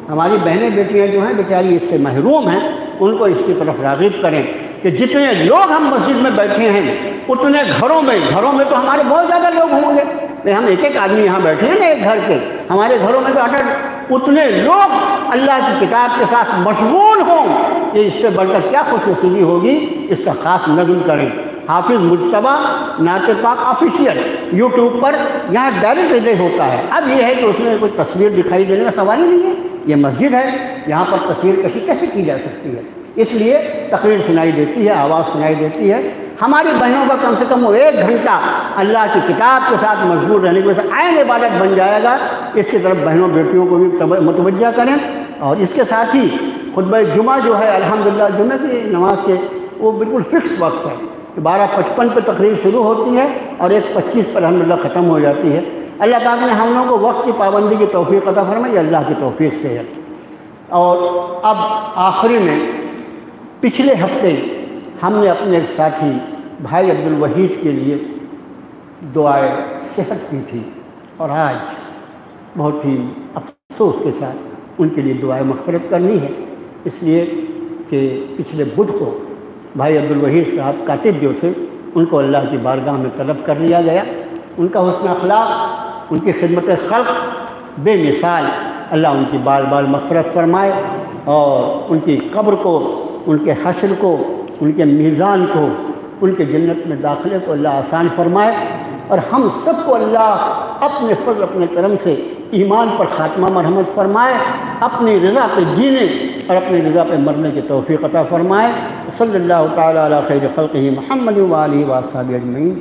ہماری بہنیں بیٹیاں جو ہیں بیچاری اس سے محروم ہیں، ان کو اس کی طرف راغب کریں کہ جتنے لوگ ہم مسجد میں بیٹھے ہیں اتنے گھروں میں تو ہمارے بہت زیادہ لوگ ہوں گے، ہم ایک ایک آدمی یہاں بیٹھے ہیں نا ایک گھر کے، ہمارے گھروں میں تو اتنے لوگ اللہ کی کتاب کے ساتھ مشغول ہوں، یہ اس سے بڑھ کر کیا خوش نصیبی ہوگی، اس کا خاص نظم کریں۔ حافظ مجتبیٰ نعت پاک آفیشیل یوٹیوب پر یہاں ڈائریکٹ ریلے ہوتا ہے۔ اب یہ ہے کہ اس میں کوئی تصویر دکھائی دینے کا سوال ہی نہیں ہے، یہ مسجد ہے، یہاں پر تصویر کشی کیسے کی جا سکتی ہے، اس لیے تقریر سنائی دیتی ہے، آواز سنائی دیتی ہے۔ ہماری بہنوں کا کم سے کم وہ 1 گھنٹہ اللہ کی کتاب کے ساتھ مشغول رہنے کی وجہ سے عین عبادت بن جائے گا، اس کی طرف بہنوں بیٹیوں کو بھی متوجہ کریں۔ اور اس کے ساتھ ہی خطبہ جمعہ جو ہے الحمدللہ جمعہ کی نماز کے وہ بالکل فکس وقت ہے، 12:55 پہ تقریر شروع ہوتی ہے اور 1:25 پر الحمدللہ ختم ہو جاتی ہے۔ اللہ پاک نے ہم لوگوں کو وقت کی پابندی کی توفیق عطا فرمائی، اللہ کی توفیق سے ہے۔ اور اب آخری میں پچھلے ہفتے ہم نے اپنے ایک ساتھی بھائی عبدالوحید کے لیے دعائے صحت کی تھی، اور آج بہت ہی افسوس کے ساتھ ان کے لیے دعائے مغفرت کرنی ہے، اس لیے کہ پچھلے بدھ کو بھائی عبدالوحید صاحب کاتب جو تھے ان کو اللہ کی بارگاہ میں طلب کر لیا گیا۔ ان کا حسن اخلاق، ان کی خدمت خلق بے مثال، اللہ ان کی بار بار مغفرت فرمائے، اور ان کی قبر کو، ان کے حشر کو، ان کے میزان کو، ان کے جنت میں داخلے کو اللہ آسان فرمائے، اور ہم سب کو اللہ اپنے فضل اپنے کرم سے ایمان پر خاتمہ مرحمت فرمائے، اپنی رضا پہ جینے اور اپنی رضا پہ مرنے کی توفیق عطا فرمائے۔ صلی اللہ تعالیٰ علی خیر خلقہ محمد و آلہ و اصحابہ اجمعین۔